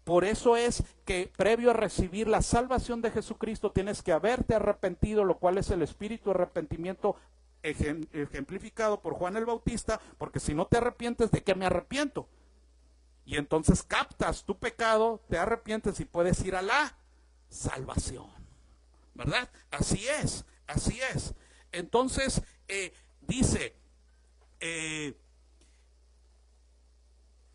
Speaker 1: Por eso es que previo a recibir la salvación de Jesucristo tienes que haberte arrepentido, lo cual es el espíritu de arrepentimiento ejemplificado por Juan el Bautista, porque si no te arrepientes, ¿de qué me arrepiento? Y entonces captas tu pecado, te arrepientes y puedes ir a la salvación, ¿verdad? Así es, así es. Entonces, dice,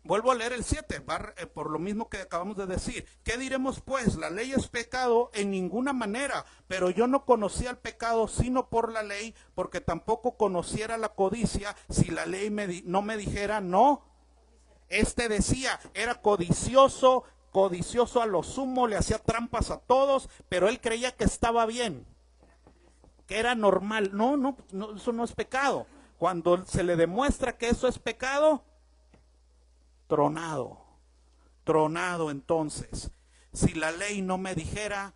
Speaker 1: vuelvo a leer el 7, por lo mismo que acabamos de decir. ¿Qué diremos pues? La ley es pecado en ninguna manera, pero yo no conocía el pecado sino por la ley, porque tampoco conociera la codicia si la ley no me dijera no. Decía, era codicioso a lo sumo, le hacía trampas a todos, pero él creía que estaba bien, que era normal. No, eso no es pecado. Cuando se le demuestra que eso es pecado, tronado entonces. Si la ley no me dijera,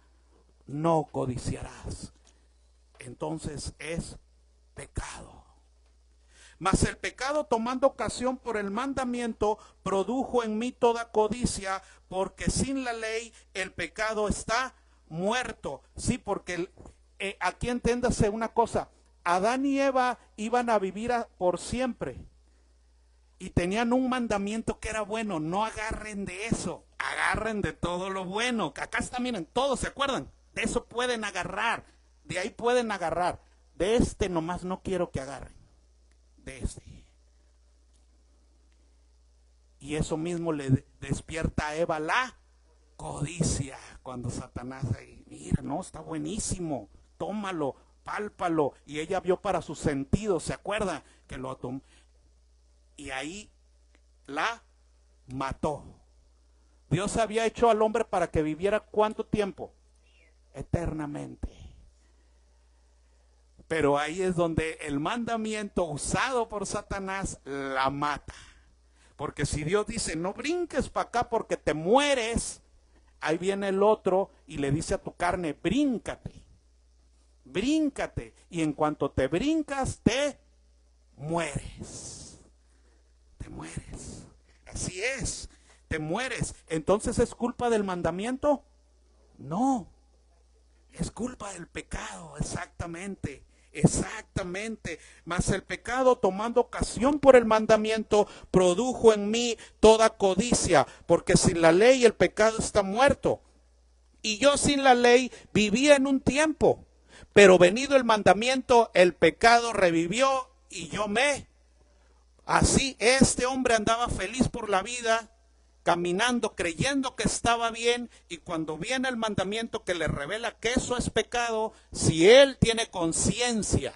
Speaker 1: no codiciarás, entonces es pecado. Mas el pecado, tomando ocasión por el mandamiento, produjo en mí toda codicia, porque sin la ley el pecado está muerto. Sí, porque aquí entiéndase una cosa, Adán y Eva iban a vivir por siempre. Y tenían un mandamiento que era bueno: no agarren de eso, agarren de todo lo bueno. Acá está, miren, todos se acuerdan, de eso pueden agarrar, de ahí pueden agarrar. De nomás no quiero que agarren, de Y eso mismo le despierta a Eva la codicia, cuando Satanás ahí, mira, no, está buenísimo, tómalo, pálpalo. Y ella vio para sus sentidos, ¿se acuerda? Que lo tomó. Y ahí la mató. Dios había hecho al hombre para que viviera ¿cuánto tiempo? Eternamente. Pero ahí es donde el mandamiento usado por Satanás la mata. Porque si Dios dice, no brinques para acá porque te mueres, ahí viene el otro y le dice a tu carne, bríncate. Y en cuanto te brincas, te mueres. Te mueres. Así es, te mueres. Entonces, ¿es culpa del mandamiento? No, es culpa del pecado, exactamente. Mas el pecado, tomando ocasión por el mandamiento, produjo en mí toda codicia, porque sin la ley el pecado está muerto. Y yo sin la ley vivía en un tiempo, pero venido el mandamiento, el pecado revivió y yo me... Así este hombre andaba feliz por la vida, caminando, creyendo que estaba bien, y cuando viene el mandamiento que le revela que eso es pecado, si él tiene conciencia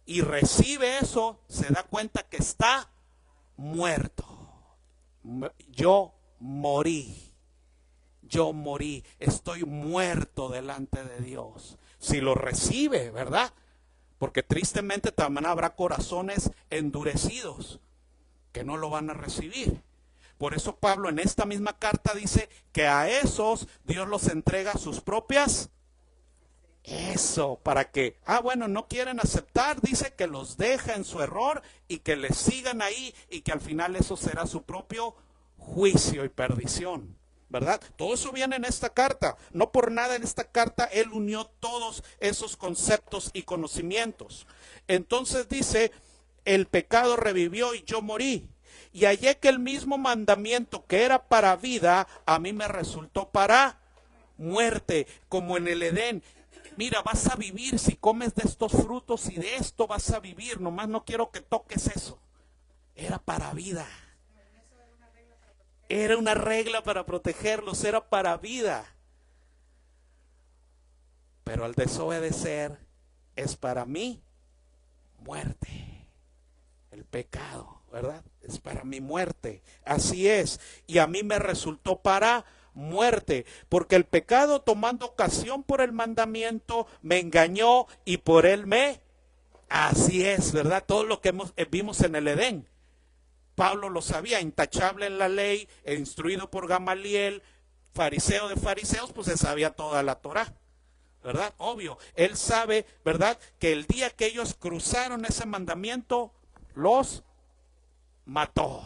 Speaker 1: y recibe eso, se da cuenta que está muerto. Yo morí, estoy muerto delante de Dios. Si lo recibe, ¿verdad? Porque tristemente también habrá corazones endurecidos que no lo van a recibir. Por eso Pablo en esta misma carta dice que a esos Dios los entrega a sus propias. Eso, para que, bueno, no quieren aceptar, dice que los deja en su error y que les sigan ahí, y que al final eso será su propio juicio y perdición. ¿Verdad? Todo eso viene en esta carta. No por nada en esta carta él unió todos esos conceptos y conocimientos. Entonces dice, el pecado revivió y yo morí. Y hallé que el mismo mandamiento que era para vida, a mí me resultó para muerte, como en el Edén. Mira, vas a vivir si comes de estos frutos, y de esto vas a vivir. Nomás no quiero que toques eso. Era para vida. Era una regla para protegerlos, era para vida. Pero al desobedecer es para mí muerte. El pecado, ¿verdad? Es para mi muerte. Así es. Y a mí me resultó para muerte, porque el pecado, tomando ocasión por el mandamiento, me engañó y por él me... Así es, ¿verdad? Todo lo que vimos en el Edén. Pablo lo sabía, intachable en la ley, instruido por Gamaliel, fariseo de fariseos, pues se sabía toda la Torá, ¿verdad? Obvio, él sabe, ¿verdad? Que el día que ellos cruzaron ese mandamiento, los mató,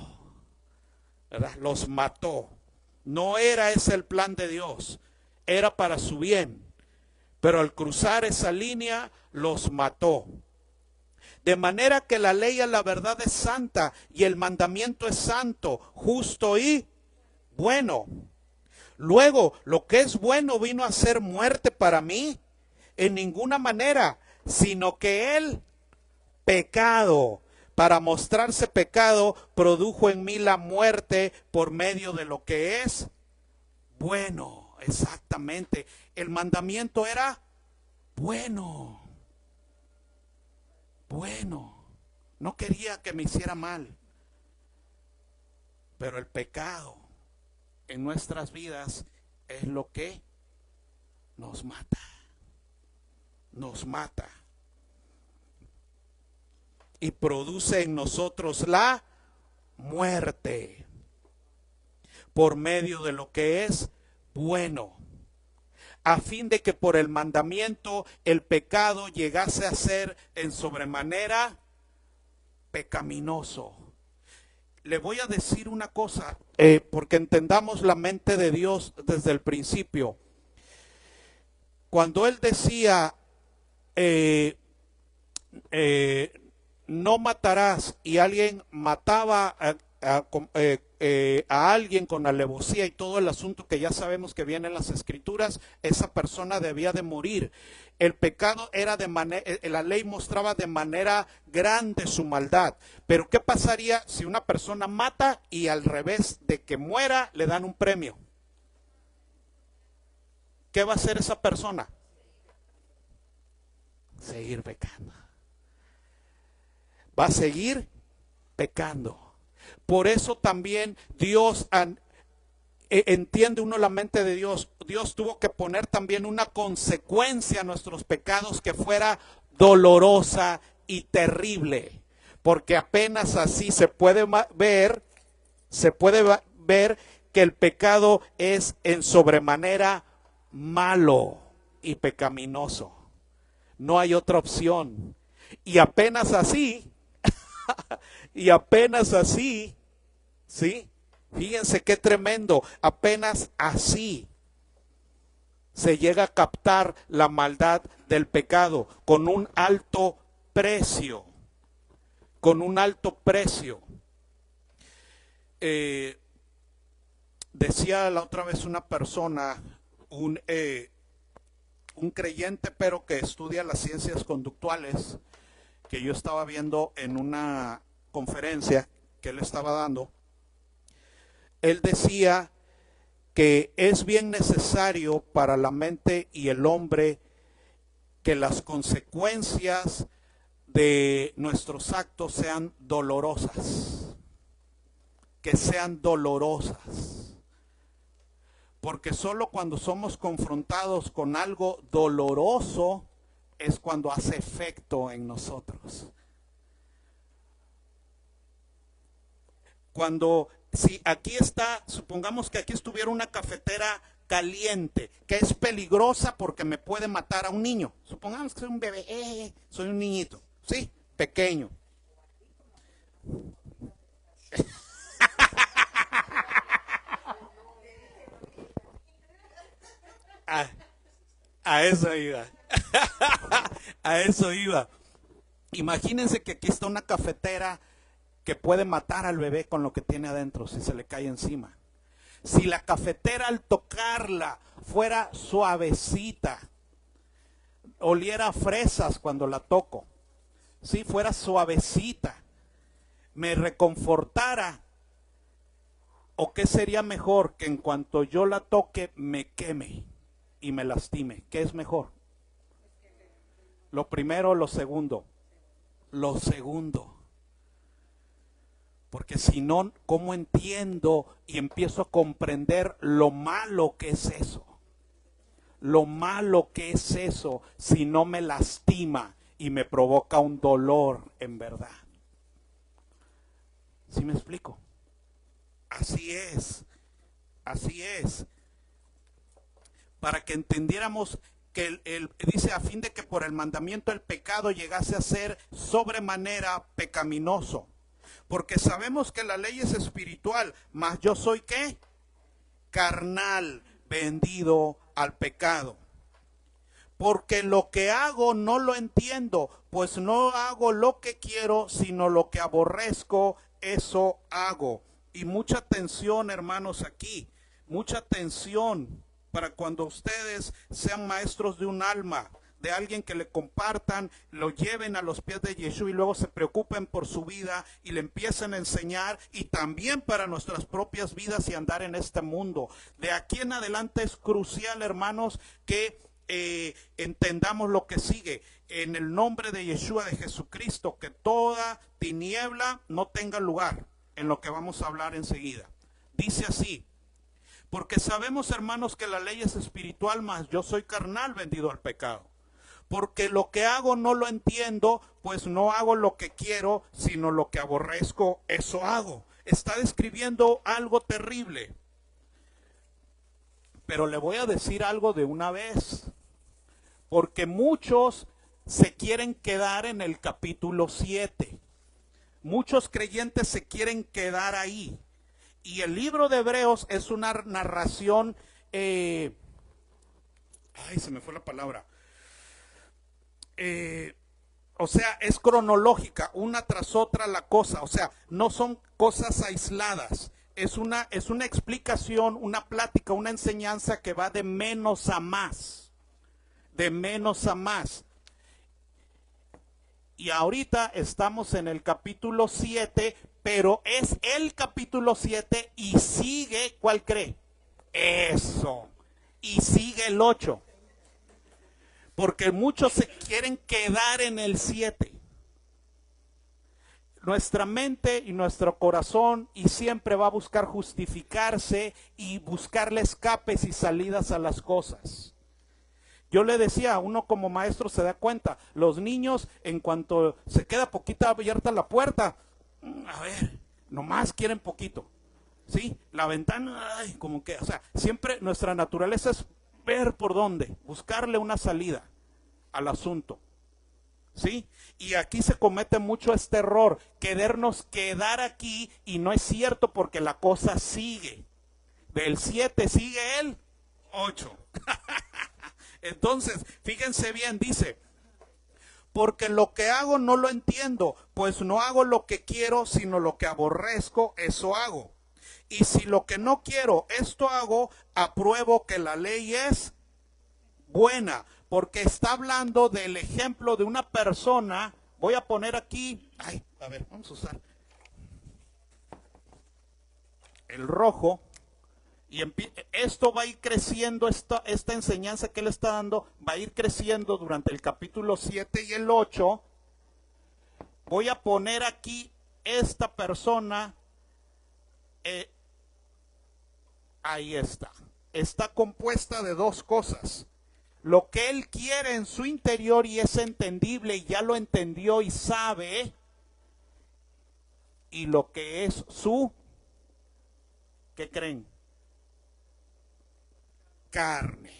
Speaker 1: ¿verdad? Los mató. No era ese el plan de Dios, era para su bien, pero al cruzar esa línea, los mató. De manera que la ley a la verdad es santa y el mandamiento es santo, justo y bueno. Luego, lo que es bueno vino a ser muerte para mí, en ninguna manera, sino que el pecado, para mostrarse pecado, produjo en mí la muerte por medio de lo que es bueno. Exactamente, el mandamiento era bueno. Bueno, no quería que me hiciera mal, pero el pecado en nuestras vidas es lo que nos mata, y produce en nosotros la muerte por medio de lo que es bueno, a fin de que por el mandamiento el pecado llegase a ser en sobremanera pecaminoso. Le voy a decir una cosa, porque entendamos la mente de Dios desde el principio. Cuando Él decía, no matarás, y alguien mataba a alguien con alevosía y todo el asunto que ya sabemos que viene en las escrituras, esa persona debía de morir. El pecado era de manera, la ley mostraba de manera grande su maldad. Pero ¿qué pasaría si una persona mata y al revés de que muera le dan un premio? ¿Qué va a hacer esa persona? Seguir pecando. Va a seguir pecando. Por eso también Dios, entiende uno la mente de Dios. Dios tuvo que poner también una consecuencia a nuestros pecados que fuera dolorosa y terrible. Porque apenas así se puede ver que el pecado es en sobremanera malo y pecaminoso. No hay otra opción. Y apenas así, ¿sí? Fíjense qué tremendo, apenas así se llega a captar la maldad del pecado con un alto precio, decía la otra vez una persona, un creyente pero que estudia las ciencias conductuales, que yo estaba viendo en una conferencia que él estaba dando. Él decía que es bien necesario para la mente y el hombre que las consecuencias de nuestros actos sean dolorosas, que sean dolorosas, porque solo cuando somos confrontados con algo doloroso es cuando hace efecto en nosotros. Cuando, si aquí está, supongamos que aquí estuviera una cafetera caliente, que es peligrosa porque me puede matar a un niño. Supongamos que soy un bebé, soy un niñito, sí, pequeño. A eso iba. A eso iba. Imagínense que aquí está una cafetera que puede matar al bebé con lo que tiene adentro si se le cae encima. Si la cafetera al tocarla fuera suavecita, oliera a fresas cuando la toco, si fuera suavecita, me reconfortara, o qué sería mejor, que en cuanto yo la toque me queme y me lastime. ¿Qué es mejor? ¿Lo primero o lo segundo? Lo segundo. Porque si no, ¿cómo entiendo y empiezo a comprender lo malo que es eso? Lo malo que es eso si no me lastima y me provoca un dolor en verdad. ¿Sí me explico? Así es, así es. Para que entendiéramos que dice a fin de que por el mandamiento el pecado llegase a ser sobremanera pecaminoso. Porque sabemos que la ley es espiritual, mas yo soy ¿qué? Carnal, vendido al pecado. Porque lo que hago no lo entiendo, pues no hago lo que quiero, sino lo que aborrezco, eso hago. Y mucha atención, hermanos, aquí, mucha atención para cuando ustedes sean maestros de un alma, de alguien que le compartan, lo lleven a los pies de Yeshua y luego se preocupen por su vida y le empiecen a enseñar, y también para nuestras propias vidas y andar en este mundo. De aquí en adelante es crucial, hermanos, que entendamos lo que sigue. En el nombre de Yeshua, de Jesucristo, que toda tiniebla no tenga lugar en lo que vamos a hablar enseguida. Dice así: porque sabemos, hermanos, que la ley es espiritual, mas yo soy carnal, vendido al pecado. Porque lo que hago no lo entiendo, pues no hago lo que quiero, sino lo que aborrezco, eso hago. Está describiendo algo terrible. Pero le voy a decir algo de una vez, porque muchos se quieren quedar en el capítulo 7. Muchos creyentes se quieren quedar ahí. Y el libro de Hebreos es una narración, se me fue la palabra. O sea, es cronológica, una tras otra la cosa. O sea, no son cosas aisladas. Es una explicación, una plática, una enseñanza que va de menos a más. De menos a más. Y ahorita estamos en el capítulo 7, pero es el capítulo 7 y sigue, ¿cuál cree? Eso. Y sigue el 8. Porque muchos se quieren quedar en el 7. Nuestra mente y nuestro corazón y siempre va a buscar justificarse y buscarle escapes y salidas a las cosas. Yo le decía, uno como maestro se da cuenta, los niños en cuanto se queda poquita abierta la puerta, a ver, nomás quieren poquito, ¿sí? La ventana, ay, como que, o sea, siempre nuestra naturaleza es ver por dónde, buscarle una salida al asunto, ¿sí? Y aquí se comete mucho este error, querernos quedar aquí, y no es cierto porque la cosa sigue. Del 7 sigue el 8. Entonces, fíjense bien, dice, porque lo que hago no lo entiendo, pues no hago lo que quiero, sino lo que aborrezco, eso hago. Y si lo que no quiero, esto hago, apruebo que la ley es buena, porque está hablando del ejemplo de una persona. Voy a poner aquí, a ver, vamos a usar el rojo. Y esto va a ir creciendo, esta enseñanza que él está dando, va a ir creciendo durante el capítulo 7 y el 8. Voy a poner aquí esta persona, ahí está. Está compuesta de dos cosas. Lo que él quiere en su interior y es entendible y ya lo entendió y sabe. Y lo que es su, ¿qué creen? Carne.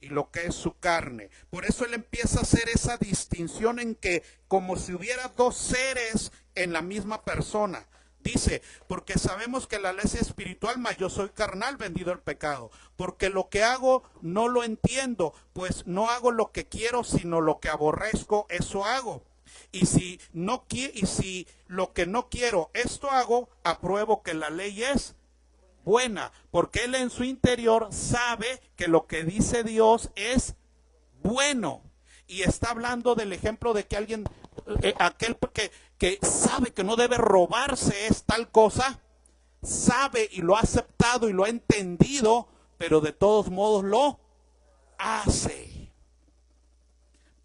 Speaker 1: Y lo que es su carne. Por eso él empieza a hacer esa distinción en que como si hubiera dos seres en la misma persona. Dice, porque sabemos que la ley es espiritual, mas yo soy carnal, vendido al pecado. Porque lo que hago no lo entiendo, pues no hago lo que quiero, sino lo que aborrezco, eso hago. Y si lo que no quiero, esto hago, apruebo que la ley es buena, porque él en su interior sabe que lo que dice Dios es bueno. Y está hablando del ejemplo de que alguien, aquel que sabe que no debe robarse es tal cosa, sabe y lo ha aceptado y lo ha entendido, pero de todos modos lo hace.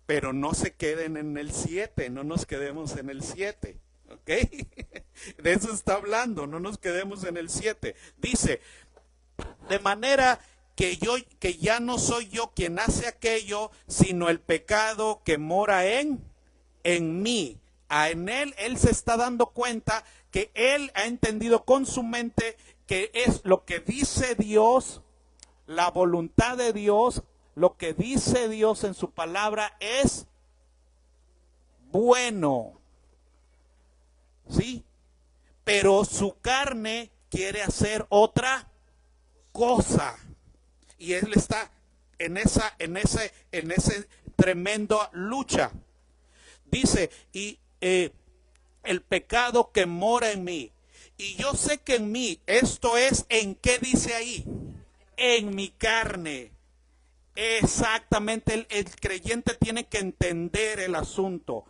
Speaker 1: Pero no se queden en el 7, no nos quedemos en el 7. ¿Ok? De eso está hablando, no nos quedemos en el 7. Dice, de manera que ya no soy yo quien hace aquello, sino el pecado que mora en mí. En él se está dando cuenta que él ha entendido con su mente que es lo que dice Dios, la voluntad de Dios, lo que dice Dios en su palabra es bueno. ¿Sí? Pero su carne quiere hacer otra cosa. Y él está en ese tremendo lucha. Dice, y el pecado que mora en mí. Y yo sé que en mí, esto es, ¿en qué dice ahí? En mi carne. Exactamente, el creyente tiene que entender el asunto.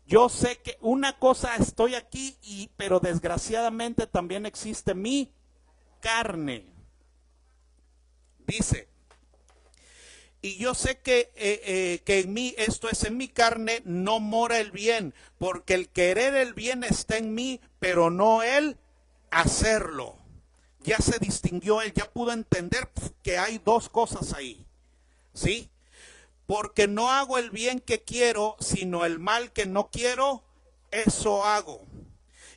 Speaker 1: Yo sé que una cosa estoy aquí, pero desgraciadamente también existe mi carne. Dice, y yo sé que en mí, esto es, en mi carne, no mora el bien, porque el querer el bien está en mí, pero no el hacerlo. Ya se distinguió, él ya pudo entender que hay dos cosas ahí. ¿Sí? Porque no hago el bien que quiero, sino el mal que no quiero, eso hago.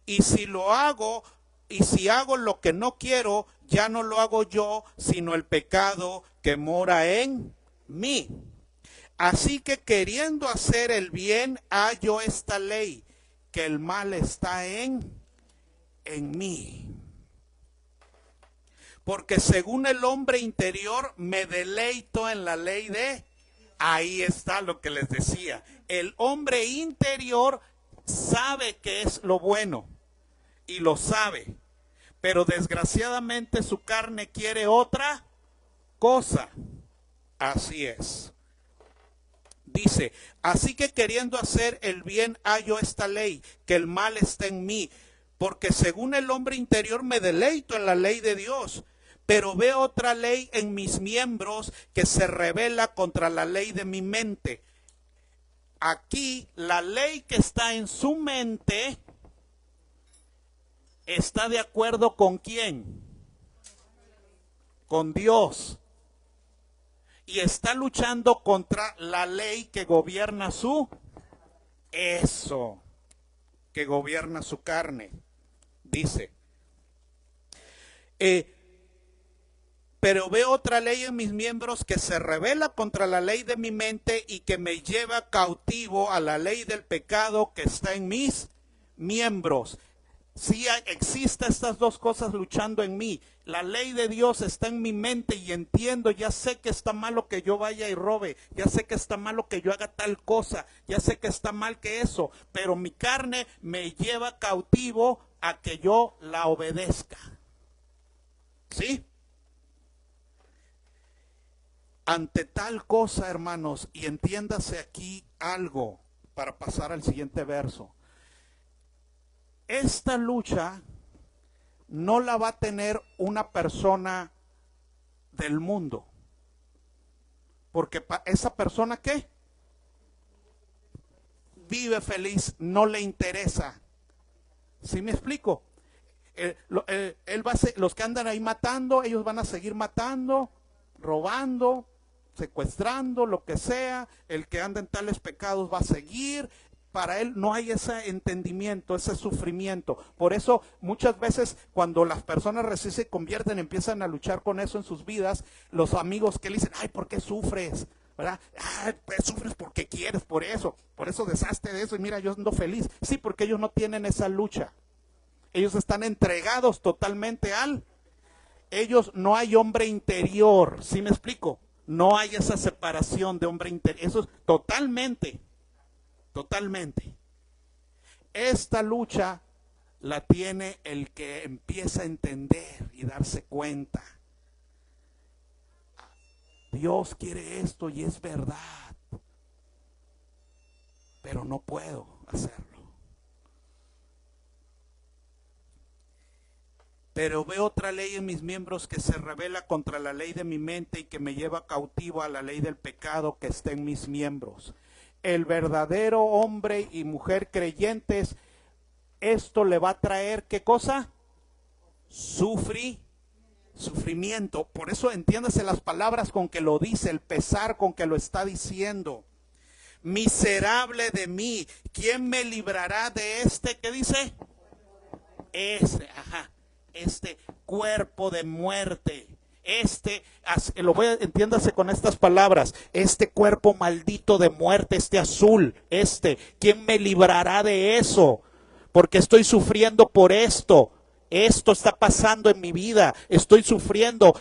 Speaker 1: Y si lo hago, y si hago lo que no quiero, ya no lo hago yo, sino el pecado que mora en mí. Así que queriendo hacer el bien, hallo esta ley, que el mal está en mí. Porque según el hombre interior me deleito en la ley de... Ahí está lo que les decía. El hombre interior sabe que es lo bueno y lo sabe. Pero desgraciadamente su carne quiere otra cosa. Así es. Dice, así que queriendo hacer el bien hallo esta ley, que el mal está en mí. Porque según el hombre interior me deleito en la ley de Dios. Pero veo otra ley en mis miembros que se rebela contra la ley de mi mente. Aquí la ley que está en su mente está de acuerdo con quién? Con Dios. Y está luchando contra la ley que gobierna que gobierna su carne. Dice, pero veo otra ley en mis miembros que se rebela contra la ley de mi mente y que me lleva cautivo a la ley del pecado que está en mis miembros. Sí existen estas dos cosas luchando en mí. La ley de Dios está en mi mente y entiendo, ya sé que está malo que yo vaya y robe, ya sé que está malo que yo haga tal cosa, ya sé que está mal que eso, pero mi carne me lleva cautivo a que yo la obedezca. ¿Sí? Ante tal cosa, hermanos, y entiéndase aquí algo para pasar al siguiente verso. Esta lucha no la va a tener una persona del mundo. Porque esa persona, ¿qué? Vive feliz, no le interesa. ¿Sí me explico? Los que andan ahí matando, ellos van a seguir matando, robando, secuestrando, lo que sea. El que anda en tales pecados va a seguir. Para él no hay ese entendimiento, ese sufrimiento. Por eso muchas veces cuando las personas recién se convierten, empiezan a luchar con eso en sus vidas, los amigos que le dicen, ay, ¿por qué sufres? ¿Verdad? Ay, pues sufres porque quieres, por eso deshazte de eso y mira, yo ando feliz. Sí, porque ellos no tienen esa lucha. Ellos están entregados totalmente ellos no hay hombre interior, ¿sí me explico? No hay esa separación de hombre interior, eso es totalmente. Esta lucha la tiene el que empieza a entender y darse cuenta. Dios quiere esto y es verdad, pero no puedo hacerlo. Pero veo otra ley en mis miembros que se rebela contra la ley de mi mente y que me lleva cautivo a la ley del pecado que está en mis miembros. El verdadero hombre y mujer creyentes, esto le va a traer, ¿qué cosa? Sufrimiento. Por eso entiéndase las palabras con que lo dice, el pesar con que lo está diciendo. Miserable de mí, ¿quién me librará de ¿qué dice? Este cuerpo de muerte. Entiéndase con estas palabras, este cuerpo maldito de muerte, azul, ¿quién me librará de eso? Porque estoy sufriendo por esto. Esto está pasando en mi vida, estoy sufriendo.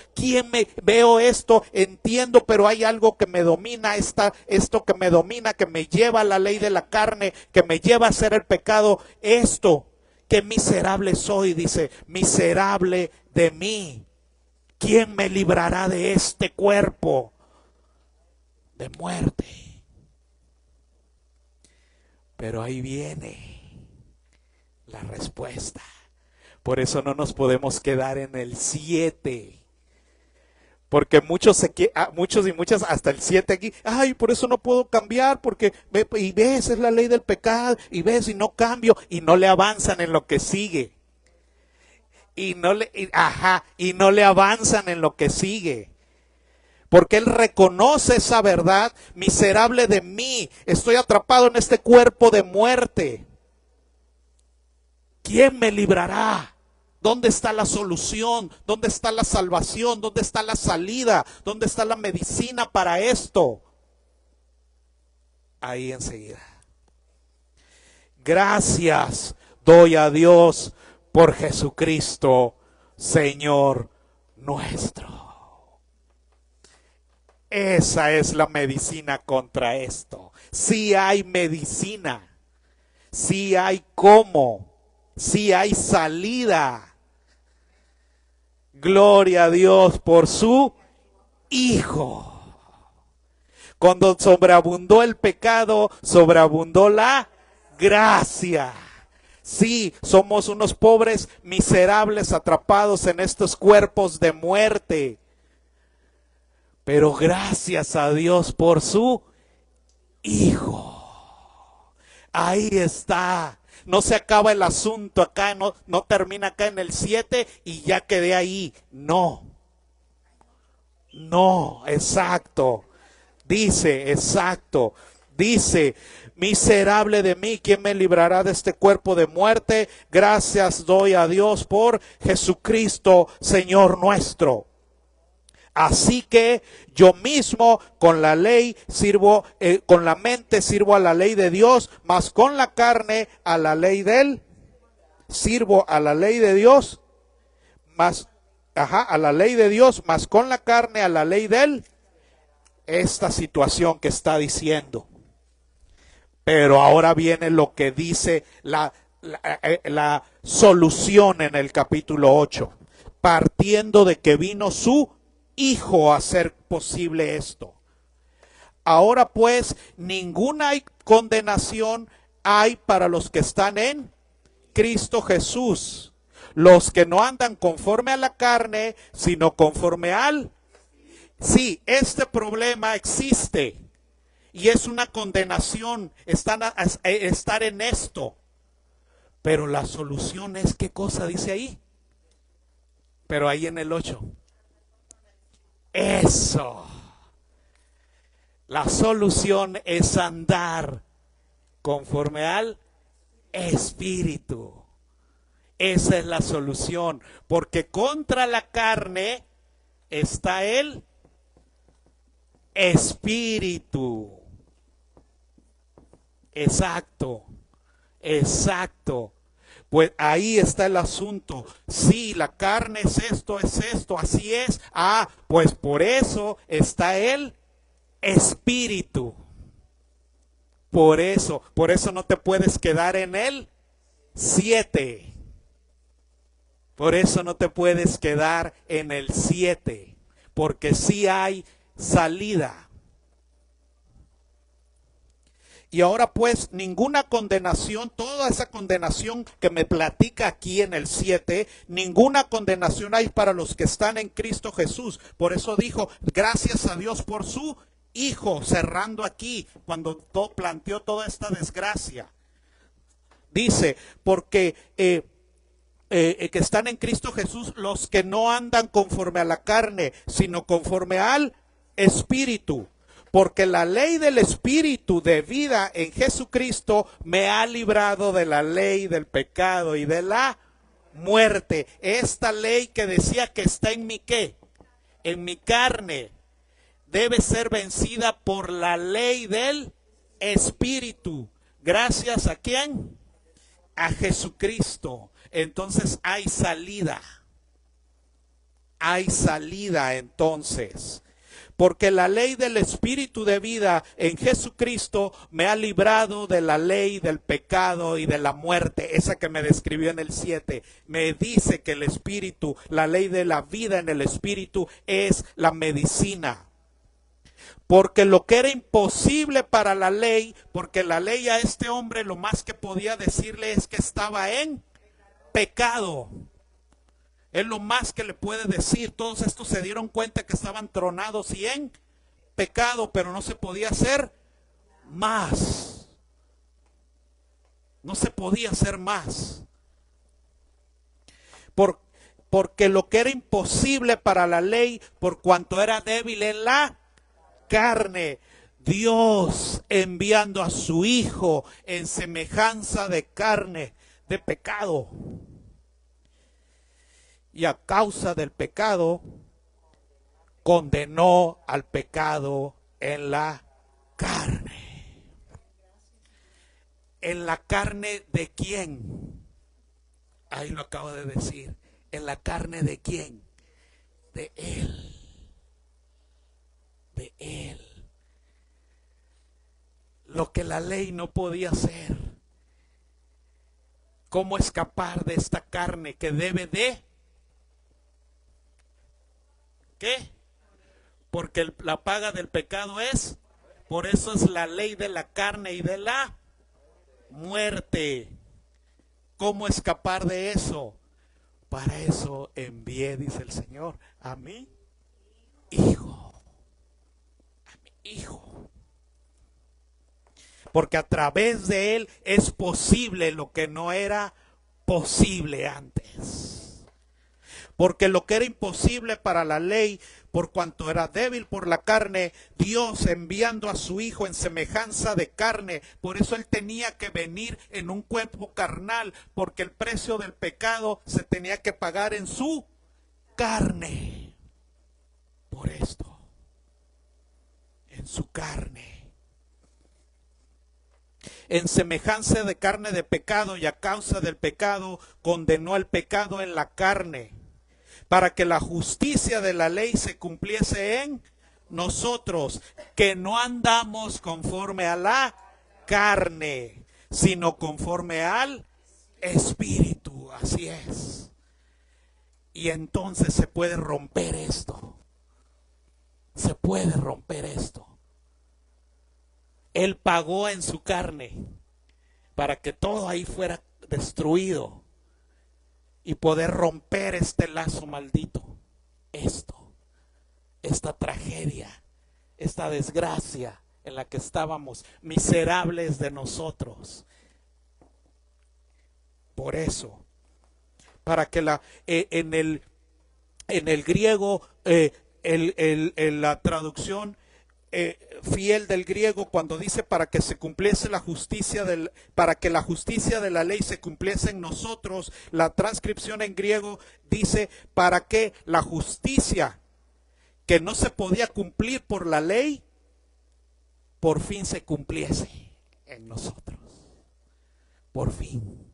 Speaker 1: Veo esto, entiendo, pero hay algo que me domina, esto que me domina, que me lleva a la ley de la carne, que me lleva a hacer el pecado. Qué miserable soy, dice, miserable de mí. ¿Quién me librará de este cuerpo de muerte? Pero ahí viene la respuesta. Por eso no nos podemos quedar en el 7. Porque muchos y muchas hasta el 7 aquí, por eso no puedo cambiar, porque y ves, es la ley del pecado, y ves, y no cambio, y no le avanzan en lo que sigue. Y no le avanzan en lo que sigue. Porque él reconoce esa verdad, miserable de mí, estoy atrapado en este cuerpo de muerte. ¿Quién me librará? ¿Dónde está la solución? ¿Dónde está la salvación? ¿Dónde está la salida? ¿Dónde está la medicina para esto? Ahí enseguida. Gracias doy a Dios por Jesucristo, Señor nuestro. Esa es la medicina contra esto. Sí hay medicina. Sí hay cómo. Sí hay salida. Gloria a Dios por su Hijo. Cuando sobreabundó el pecado, sobreabundó la gracia. Sí, somos unos pobres miserables atrapados en estos cuerpos de muerte. Pero gracias a Dios por su Hijo. Ahí está. No se acaba el asunto acá, no termina acá en el 7 y ya quedé ahí. No, exacto. Dice, miserable de mí, ¿quién me librará de este cuerpo de muerte? Gracias doy a Dios por Jesucristo, Señor nuestro. Así que yo mismo con la ley sirvo, con la mente sirvo a la ley de Dios, mas con la carne a la ley sirvo a la ley de Dios, a la ley de Dios, mas con la carne a la ley esta situación que está diciendo. Pero ahora viene lo que dice la solución en el capítulo 8, partiendo de que vino su Hijo a hacer posible esto. Ahora pues, ninguna condenación hay para los que están en Cristo Jesús, los que no andan conforme a la carne, sino conforme al... Sí, este problema existe y es una condenación estar en esto. Pero la solución es, ¿qué cosa dice ahí? Pero ahí en el 8. Eso. La solución es andar conforme al Espíritu. Esa es la solución. Porque contra la carne está el Espíritu. Exacto. Pues ahí está el asunto. Sí, la carne es esto, así es. Pues por eso está el Espíritu. Por eso no te puedes quedar en el 7. Por eso no te puedes quedar en el 7. Porque sí hay salida. Y ahora pues ninguna condenación, toda esa condenación que me platica aquí en el 7, ninguna condenación hay para los que están en Cristo Jesús. Por eso dijo, gracias a Dios por su Hijo, cerrando aquí cuando planteó toda esta desgracia. Dice, porque que están en Cristo Jesús los que no andan conforme a la carne, sino conforme al Espíritu. Porque la ley del Espíritu de vida en Jesucristo me ha librado de la ley del pecado y de la muerte. Esta ley que decía que está en mi ¿qué? En mi carne, debe ser vencida por la ley del Espíritu. ¿Gracias a quién? A Jesucristo. Entonces hay salida. Hay salida entonces. Porque la ley del Espíritu de vida en Jesucristo me ha librado de la ley del pecado y de la muerte. Esa que me describió en el 7. Me dice que el Espíritu, la ley de la vida en el Espíritu es la medicina. Porque lo que era imposible para la ley, porque la ley a este hombre lo más que podía decirle es que estaba en pecado. Es lo más que le puede decir. Todos estos se dieron cuenta que estaban tronados y en pecado, pero no se podía hacer más. No se podía hacer más. Porque lo que era imposible para la ley, por cuanto era débil en la carne, Dios enviando a su Hijo en semejanza de carne, de pecado. Y a causa del pecado, condenó al pecado en la carne. ¿En la carne de quién? Ahí lo acabo de decir. ¿En la carne de quién? De Él. De Él. Lo que la ley no podía hacer. ¿Cómo escapar de esta carne que debe de? ¿Qué? Porque la paga del pecado es, por eso es la ley de la carne y de la muerte. ¿Cómo escapar de eso? Para eso envié, dice el Señor, a mi Hijo. A mi Hijo. Porque a través de Él es posible lo que no era posible antes. Porque lo que era imposible para la ley, por cuanto era débil por la carne, Dios enviando a su Hijo en semejanza de carne. Por eso Él tenía que venir en un cuerpo carnal, porque el precio del pecado se tenía que pagar en su carne. Por esto, en su carne. En semejanza de carne de pecado, y a causa del pecado condenó el pecado en la carne, para que la justicia de la ley se cumpliese en nosotros, que no andamos conforme a la carne, sino conforme al Espíritu. Así es. Y entonces se puede romper esto. Se puede romper esto. Él pagó en su carne para que todo ahí fuera destruido. Y poder romper este lazo maldito. Esta tragedia, esta desgracia en la que estábamos, miserables de nosotros. Por eso, para que en el griego, la traducción fiel del griego, cuando dice para que se cumpliese la justicia para que la justicia de la ley se cumpliese en nosotros, la transcripción en griego dice para que la justicia que no se podía cumplir por la ley, por fin se cumpliese en nosotros. Por fin.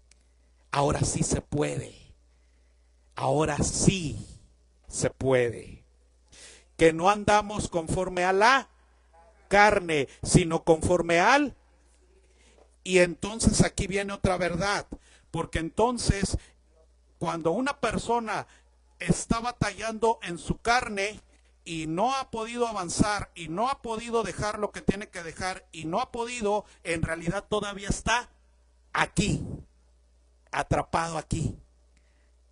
Speaker 1: Ahora sí se puede. Ahora sí se puede. Que no andamos conforme a la carne, sino conforme al. Y entonces aquí viene otra verdad, porque entonces cuando una persona está batallando en su carne y no ha podido avanzar y no ha podido dejar lo que tiene que dejar y no ha podido, en realidad todavía está aquí, atrapado aquí,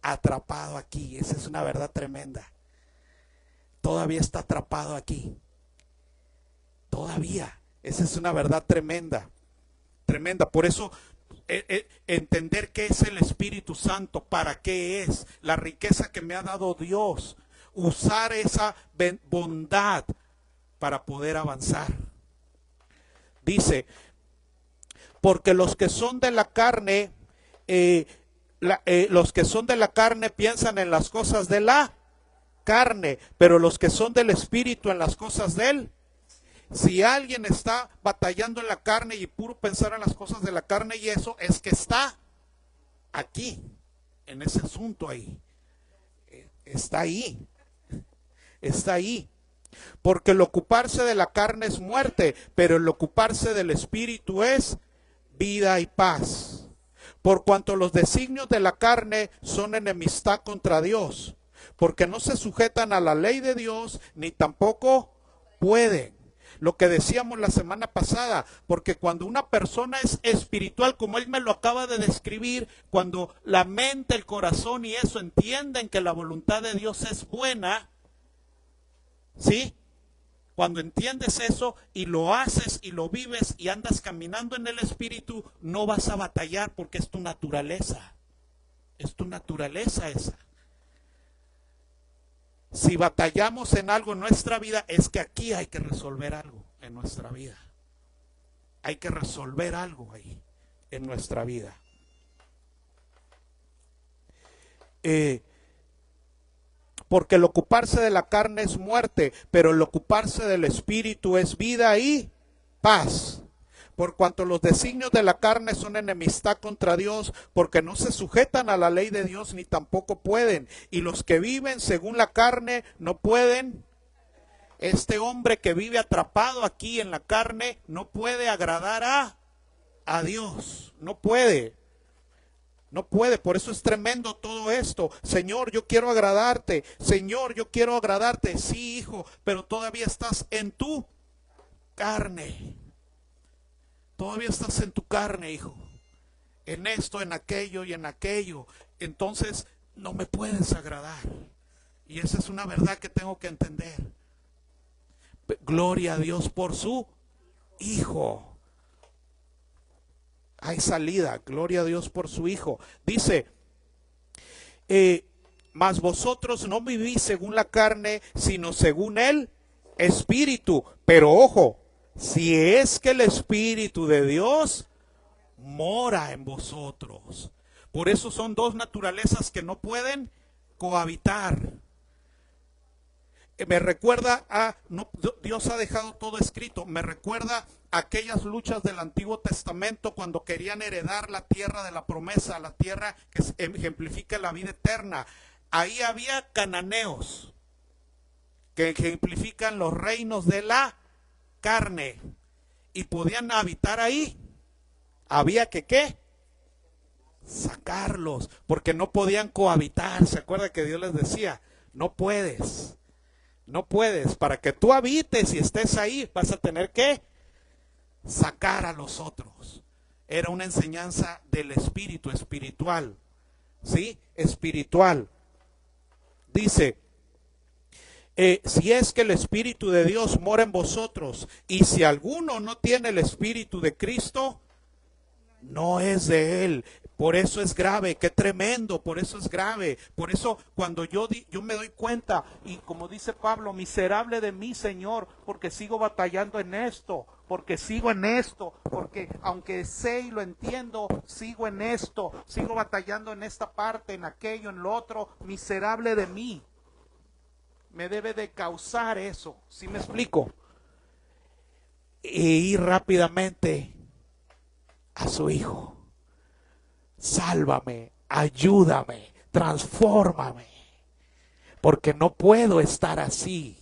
Speaker 1: atrapado aquí. Esa es una verdad tremenda. Todavía está atrapado aquí. Todavía. Esa es una verdad tremenda. Tremenda. Por eso entender qué es el Espíritu Santo, para qué es, la riqueza que me ha dado Dios, usar esa bondad para poder avanzar. Dice, porque los que son de la carne, los que son de la carne piensan en las cosas de la carne, pero los que son del Espíritu en las cosas de él. Si alguien está batallando en la carne y puro pensar en las cosas de la carne y eso, es que está aquí, en ese asunto ahí. Está ahí. Está ahí. Porque el ocuparse de la carne es muerte, pero el ocuparse del Espíritu es vida y paz. Por cuanto los designios de la carne son enemistad contra Dios, porque no se sujetan a la ley de Dios, ni tampoco pueden. Lo que decíamos la semana pasada, porque cuando una persona es espiritual, como él me lo acaba de describir, cuando la mente, el corazón y eso entienden que la voluntad de Dios es buena, ¿sí? Cuando entiendes eso y lo haces y lo vives y andas caminando en el Espíritu, no vas a batallar porque es tu naturaleza. Es tu naturaleza esa. Si batallamos en algo en nuestra vida, es que aquí hay que resolver algo en nuestra vida. Hay que resolver algo ahí en nuestra vida. Porque el ocuparse de la carne es muerte, pero el ocuparse del Espíritu es vida y paz. Por cuanto los designios de la carne son enemistad contra Dios, porque no se sujetan a la ley de Dios ni tampoco pueden. Y los que viven según la carne no pueden. Este hombre que vive atrapado aquí en la carne no puede agradar a Dios. No puede. No puede, por eso es tremendo todo esto. Señor, yo quiero agradarte. Señor, yo quiero agradarte. Sí, hijo, pero todavía estás en tu carne. Todavía estás en tu carne, hijo. En esto, en aquello y en aquello. Entonces, no me puedes agradar. Y esa es una verdad que tengo que entender. Gloria a Dios por su Hijo. Hay salida, gloria a Dios por su Hijo. Dice, mas vosotros no vivís según la carne, sino según el Espíritu. Pero ojo, si es que el Espíritu de Dios mora en vosotros. Por eso son dos naturalezas que no pueden cohabitar. Me recuerda Dios ha dejado todo escrito, me recuerda a aquellas luchas del Antiguo Testamento cuando querían heredar la tierra de la promesa, la tierra que ejemplifica la vida eterna. Ahí había cananeos que ejemplifican los reinos de la carne y podían habitar ahí. Había que ¿qué? Sacarlos, porque no podían cohabitar. ¿Se acuerda que Dios les decía? No puedes. No puedes, para que tú habites y estés ahí, vas a tener que sacar a los otros. Era una enseñanza del espíritu espiritual, ¿sí? Espiritual. Dice, si es que el Espíritu de Dios mora en vosotros, y si alguno no tiene el Espíritu de Cristo, no es de él. Por eso es grave, qué tremendo, por eso es grave. Por eso cuando yo me doy cuenta, y como dice Pablo, miserable de mí, Señor, porque sigo batallando en esto, porque sigo en esto, porque aunque sé y lo entiendo, sigo en esto, sigo batallando en esta parte, en aquello, en lo otro, miserable de mí. Me debe de causar eso, ¿sí me explico? E ir rápidamente a su Hijo. Sálvame, ayúdame, transfórmame, porque no puedo estar así,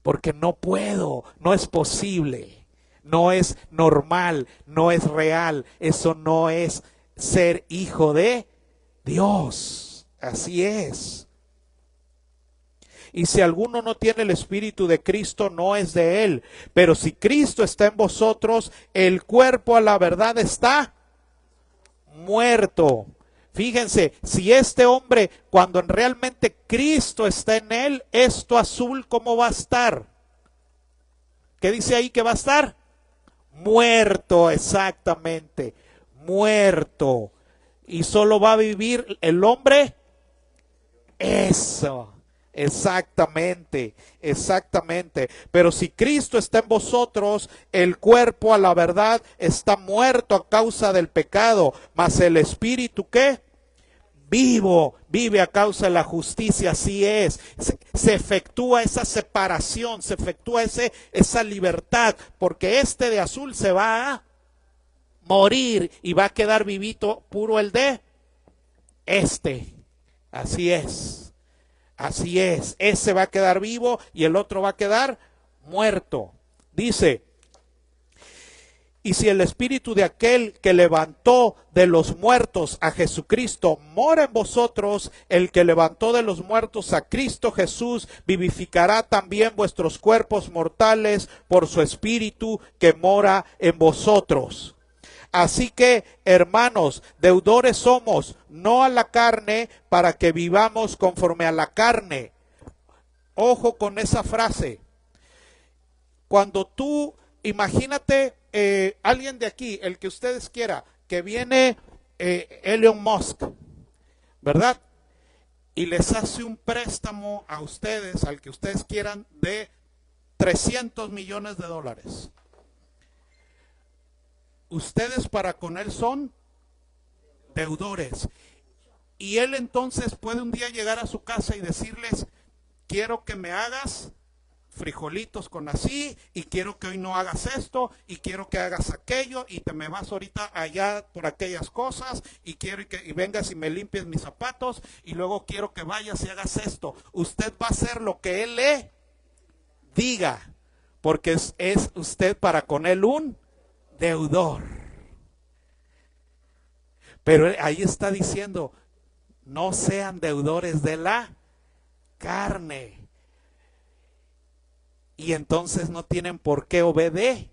Speaker 1: porque no puedo, no es posible, no es normal, no es real, eso no es ser hijo de Dios, así es. Y si alguno no tiene el Espíritu de Cristo, no es de él, pero si Cristo está en vosotros, el cuerpo a la verdad está muerto. Fíjense, si este hombre, cuando realmente Cristo está en él, esto azul, ¿cómo va a estar? ¿Qué dice ahí que va a estar? Muerto, exactamente, muerto. Y solo va a vivir el hombre, eso, Exactamente, exactamente. Pero si Cristo está en vosotros, el cuerpo a la verdad está muerto a causa del pecado, mas el espíritu ¿qué? Vivo, vive a causa de la justicia, así es. Se efectúa esa separación, se efectúa esa libertad, porque este de azul se va a morir y va a quedar vivito puro el de este. Así es, así es. Ese va a quedar vivo y el otro va a quedar muerto. Dice, y si el espíritu de aquel que levantó de los muertos a Jesucristo mora en vosotros, el que levantó de los muertos a Cristo Jesús vivificará también vuestros cuerpos mortales por su espíritu que mora en vosotros. Así que, hermanos, deudores somos, no a la carne, para que vivamos conforme a la carne. Ojo con esa frase. Cuando tú, imagínate, alguien de aquí, el que ustedes quieran, que viene Elon Musk, ¿verdad? Y les hace un préstamo a ustedes, al que ustedes quieran, de 300 millones de dólares. Ustedes para con él son deudores. Y él entonces puede un día llegar a su casa y decirles, quiero que me hagas frijolitos con así, y quiero que hoy no hagas esto, y quiero que hagas aquello, y te me vas ahorita allá por aquellas cosas, y quiero que vengas y me limpies mis zapatos, y luego quiero que vayas y hagas esto. Usted va a hacer lo que él le diga, porque es usted para con él un deudor. Pero ahí está diciendo, no sean deudores de la carne. Y entonces no tienen por qué obedecerle.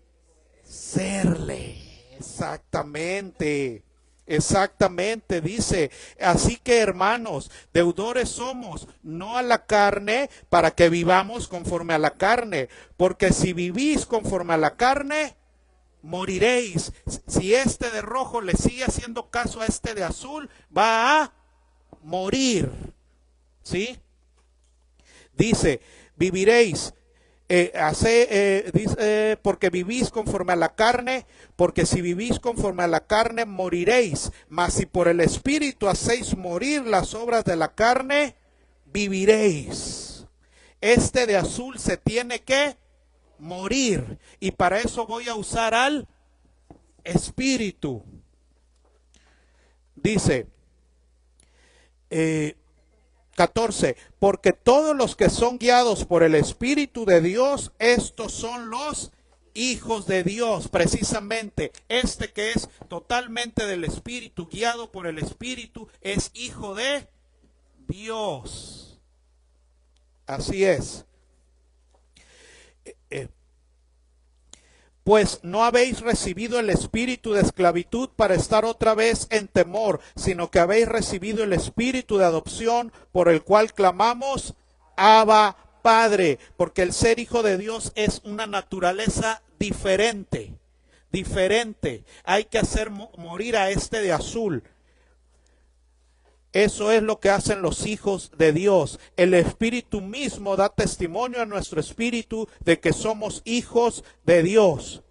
Speaker 1: Exactamente. Exactamente, dice. Así que, hermanos, deudores somos, no a la carne, para que vivamos conforme a la carne. Porque si vivís conforme a la carne, moriréis. Si este de rojo le sigue haciendo caso a este de azul, va a morir. ¿Sí? Dice, viviréis. Dice, porque vivís conforme a la carne, porque si vivís conforme a la carne moriréis, mas si por el Espíritu hacéis morir las obras de la carne, viviréis. Este de azul se tiene que morir, y para eso voy a usar al Espíritu. Dice 14, porque todos los que son guiados por el Espíritu de Dios, estos son los hijos de Dios. Precisamente este que es totalmente del Espíritu, guiado por el Espíritu, es hijo de Dios. Así es. Pues no habéis recibido el espíritu de esclavitud para estar otra vez en temor, sino que habéis recibido el espíritu de adopción por el cual clamamos, Abba, Padre, porque el ser hijo de Dios es una naturaleza diferente, diferente. Hay que hacer morir a este de azul. Eso es lo que hacen los hijos de Dios. El Espíritu mismo da testimonio a nuestro espíritu de que somos hijos de Dios.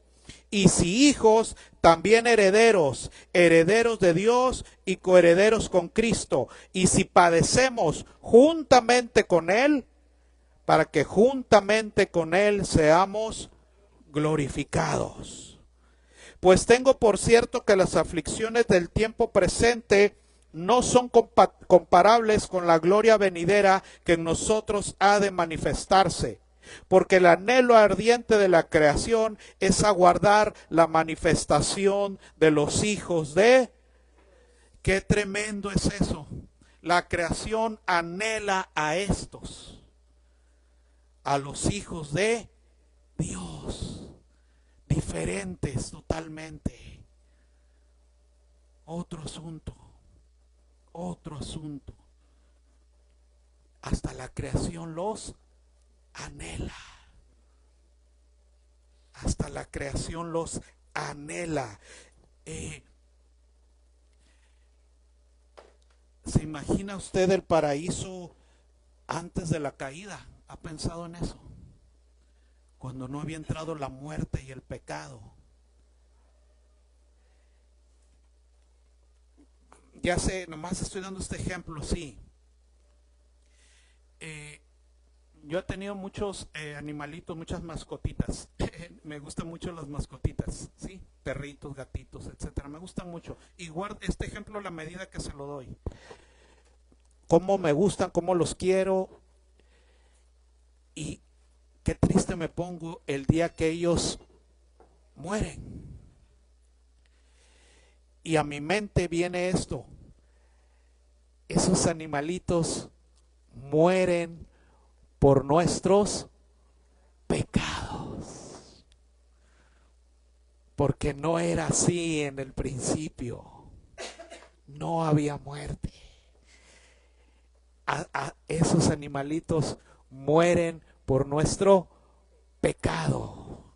Speaker 1: Y si hijos, también herederos, herederos de Dios y coherederos con Cristo. Y si padecemos juntamente con Él, para que juntamente con Él seamos glorificados. Pues tengo por cierto que las aflicciones del tiempo presente no son comparables con la gloria venidera que en nosotros ha de manifestarse. Porque el anhelo ardiente de la creación es aguardar la manifestación de los hijos de... ¡Qué tremendo es eso! La creación anhela a estos, a los hijos de Dios, diferentes totalmente. Otro asunto. Otro asunto. Hasta la creación los anhela. Hasta la creación los anhela. ¿Se imagina usted el paraíso antes de la caída, ¿ha pensado en eso? Cuando no había entrado la muerte y el pecado. Ya sé, nomás estoy dando este ejemplo, sí. Yo he tenido muchos animalitos, muchas mascotitas. Me gustan mucho las mascotitas, ¿sí? Perritos, gatitos, etcétera. Me gustan mucho. Y guardo este ejemplo a la medida que se lo doy. Cómo me gustan, cómo los quiero. Y qué triste me pongo el día que ellos mueren. Y a mi mente viene esto. Esos animalitos mueren por nuestros pecados. Porque no era así en el principio. No había muerte. Esos animalitos mueren por nuestro pecado.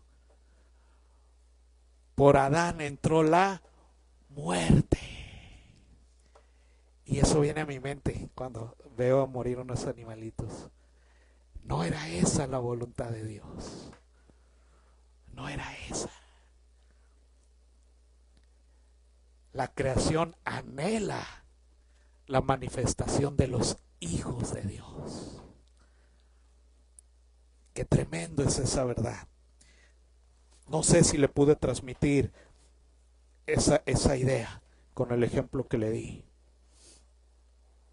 Speaker 1: Por Adán entró la muerte. Y eso viene a mi mente cuando veo a morir unos animalitos. No era esa la voluntad de Dios. No era esa. La creación anhela la manifestación de los hijos de Dios. Qué tremendo es esa verdad. No sé si le pude transmitir esa idea con el ejemplo que le di.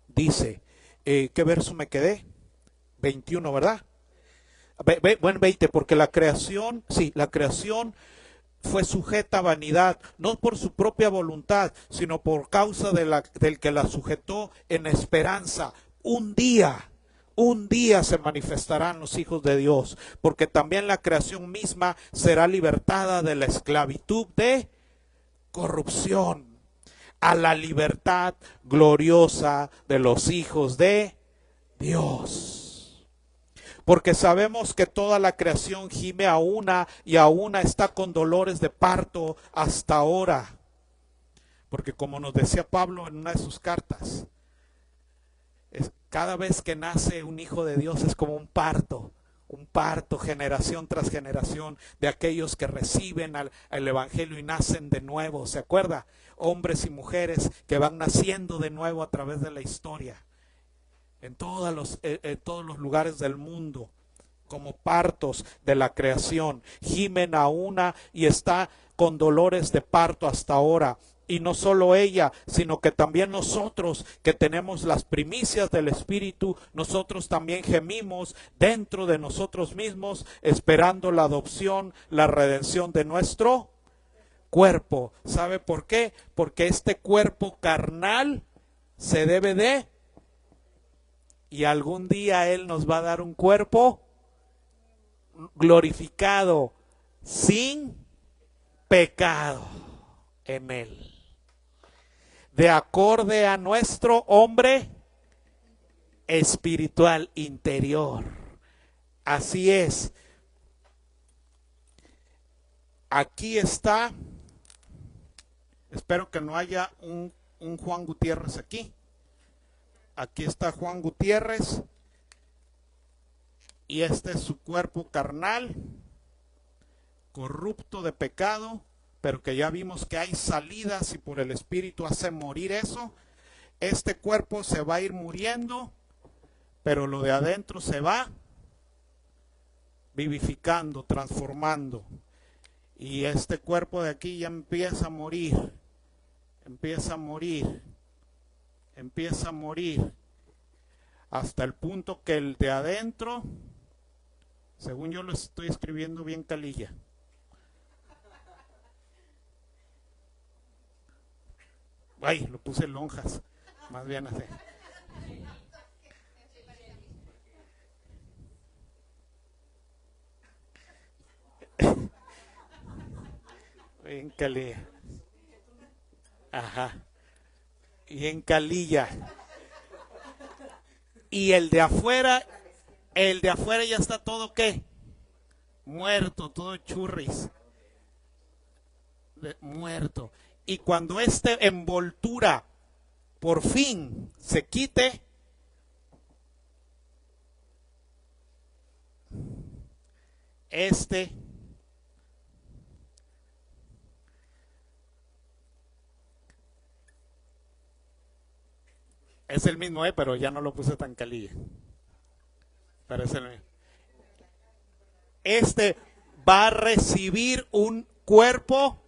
Speaker 1: Dice, ¿qué verso me quedé? 21, ¿verdad? Bueno, 20, porque la creación, sí, la creación fue sujeta a vanidad, no por su propia voluntad, sino por causa del que la sujetó en esperanza. Un día se manifestarán los hijos de Dios, porque también la creación misma será libertada de la esclavitud de corrupción a la libertad gloriosa de los hijos de Dios. Porque sabemos que toda la creación gime a una y a una está con dolores de parto hasta ahora. Porque como nos decía Pablo en una de sus cartas, cada vez que nace un hijo de Dios es como un parto generación tras generación de aquellos que reciben al Evangelio y nacen de nuevo. ¿Se acuerda? Hombres y mujeres que van naciendo de nuevo a través de la historia. En todos los lugares del mundo, como partos de la creación, gimen a una y está con dolores de parto hasta ahora. Y no solo ella, sino que también nosotros que tenemos las primicias del Espíritu, nosotros también gemimos dentro de nosotros mismos, esperando la adopción, la redención de nuestro cuerpo. ¿Sabe por qué? Porque este cuerpo carnal se debe de, y algún día Él nos va a dar un cuerpo glorificado, sin pecado en Él. De acorde a nuestro hombre espiritual interior. Así es. Aquí está. Espero que no haya un Juan Gutiérrez aquí. Aquí está Juan Gutiérrez. Y este es su cuerpo carnal, corrupto de pecado, pero que ya vimos que hay salidas y por el Espíritu hace morir eso. Este cuerpo se va a ir muriendo, pero lo de adentro se va vivificando, transformando. Y este cuerpo de aquí ya empieza a morir, empieza a morir, empieza a morir, hasta el punto que el de adentro, según yo lo estoy escribiendo bien calilla, ay, lo puse en lonjas, más bien así. En calilla. Ajá. Y en calilla. Y el de afuera ya está todo ¿qué? Muerto, todo churris. Muerto. Y cuando esta envoltura por fin se quite, Este es el mismo, pero ya no lo puse tan calilla. Pero es el mismo. Este va a recibir un cuerpo,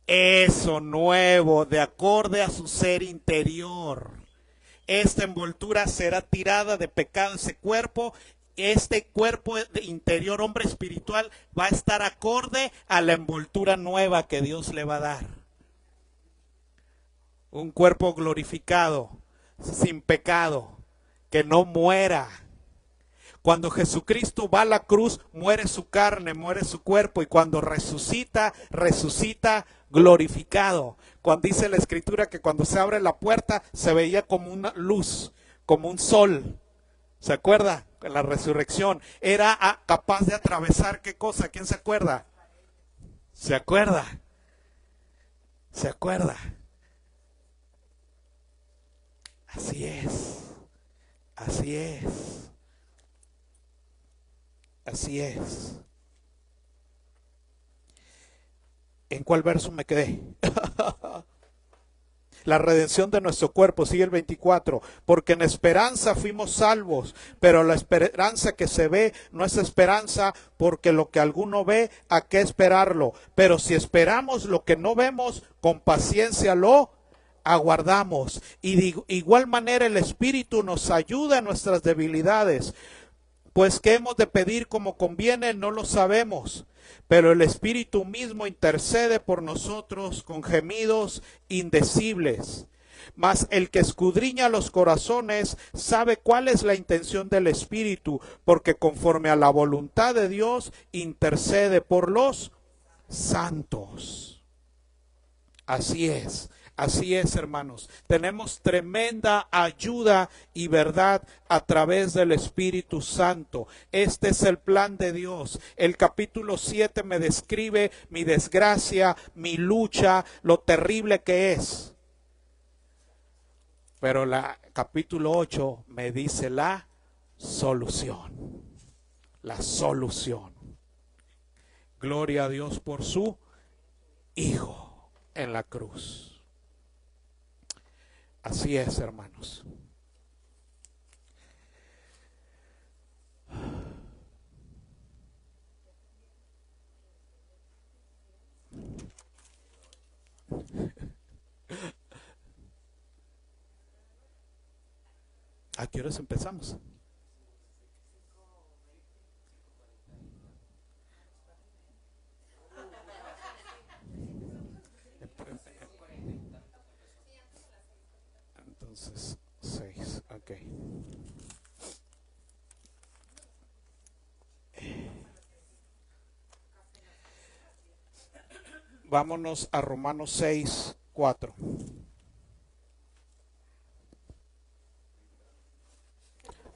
Speaker 1: eso, nuevo, de acorde a su ser interior. Esta envoltura será tirada de pecado ese cuerpo. Este cuerpo de interior, hombre espiritual, va a estar acorde a la envoltura nueva que Dios le va a dar. Un cuerpo glorificado, sin pecado, que no muera. Cuando Jesucristo va a la cruz, muere su carne, muere su cuerpo, y cuando resucita, resucita glorificado. Cuando dice la Escritura que cuando se abre la puerta se veía como una luz, como un sol. ¿Se acuerda? En la resurrección era capaz de atravesar, ¿qué cosa? ¿Quién se acuerda? ¿Se acuerda? ¿Se acuerda? Así es. Así es. Así es. ¿En cuál verso me quedé? La redención de nuestro cuerpo, sigue el 24, porque en esperanza fuimos salvos, pero la esperanza que se ve no es esperanza, porque lo que alguno ve, ¿a qué esperarlo? Pero si esperamos lo que no vemos, con paciencia lo aguardamos. Y de igual manera el Espíritu nos ayuda en nuestras debilidades, pues qué hemos de pedir como conviene no lo sabemos, pero el Espíritu mismo intercede por nosotros con gemidos indecibles. Mas el que escudriña los corazones sabe cuál es la intención del Espíritu, porque conforme a la voluntad de Dios intercede por los santos. Así es, hermanos. Tenemos tremenda ayuda y verdad a través del Espíritu Santo. Este es el plan de Dios. El capítulo 7 me describe mi desgracia, mi lucha, lo terrible que es. Pero el capítulo 8 me dice la solución. La solución. Gloria a Dios por su Hijo en la cruz. Así es, hermanos. ¿A qué horas empezamos? Entonces, 6, ok. Vámonos a Romanos 6, 4.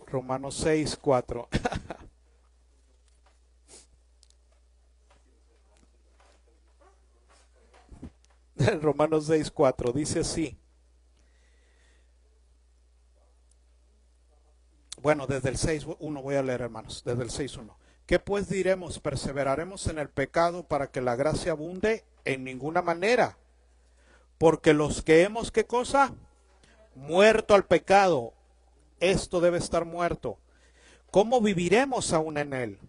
Speaker 1: Romanos 6, 4. Romanos 6, 4 dice así. Bueno, desde el 6.1 voy a leer, hermanos, desde el 6.1. ¿Qué pues diremos? ¿Perseveraremos en el pecado para que la gracia abunde? En ninguna manera. Porque los que hemos, ¿qué cosa? Muerto al pecado. Esto debe estar muerto. ¿Cómo viviremos aún en él?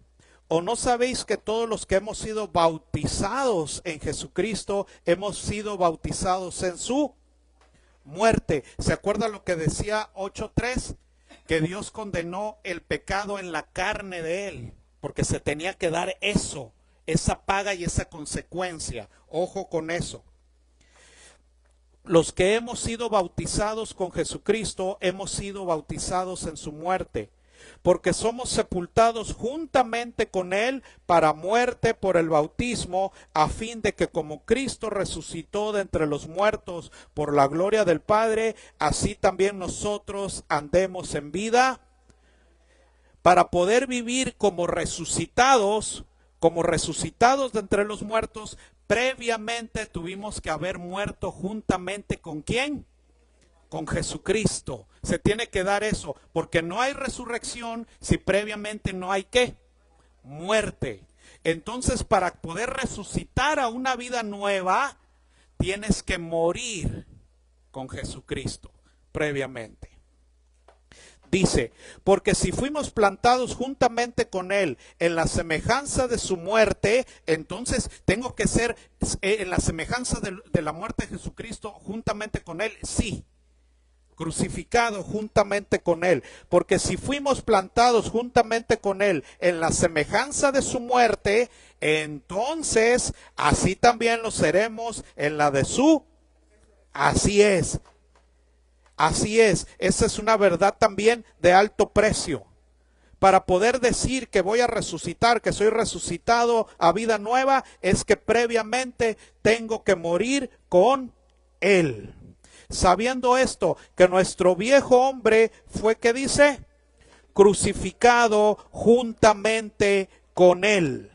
Speaker 1: ¿O no sabéis que todos los que hemos sido bautizados en Jesucristo, hemos sido bautizados en su muerte? ¿Se acuerda lo que decía 8.3? Que Dios condenó el pecado en la carne de él, porque se tenía que dar eso, esa paga y esa consecuencia. Ojo con eso. Los que hemos sido bautizados con Jesucristo, hemos sido bautizados en su muerte, porque somos sepultados juntamente con él para muerte por el bautismo, a fin de que como Cristo resucitó de entre los muertos por la gloria del Padre, así también nosotros andemos en vida, para poder vivir como resucitados de entre los muertos. Previamente tuvimos que haber muerto juntamente con ¿quién? Con Jesucristo. Se tiene que dar eso, porque no hay resurrección si previamente no hay ¿qué? muerte. Entonces, para poder resucitar a una vida nueva, tienes que morir con Jesucristo previamente. Dice, porque si fuimos plantados juntamente con Él en la semejanza de su muerte, entonces tengo que ser en la semejanza de la muerte de Jesucristo juntamente con Él, sí. Crucificado juntamente con Él, porque si fuimos plantados juntamente con Él en la semejanza de su muerte, entonces así también lo seremos en la de su. Así es, esa es una verdad también de alto precio. Para poder decir que voy a resucitar, que soy resucitado a vida nueva, es que previamente tengo que morir con Él. Sabiendo esto, que nuestro viejo hombre fue, ¿qué dice? Crucificado juntamente con Él,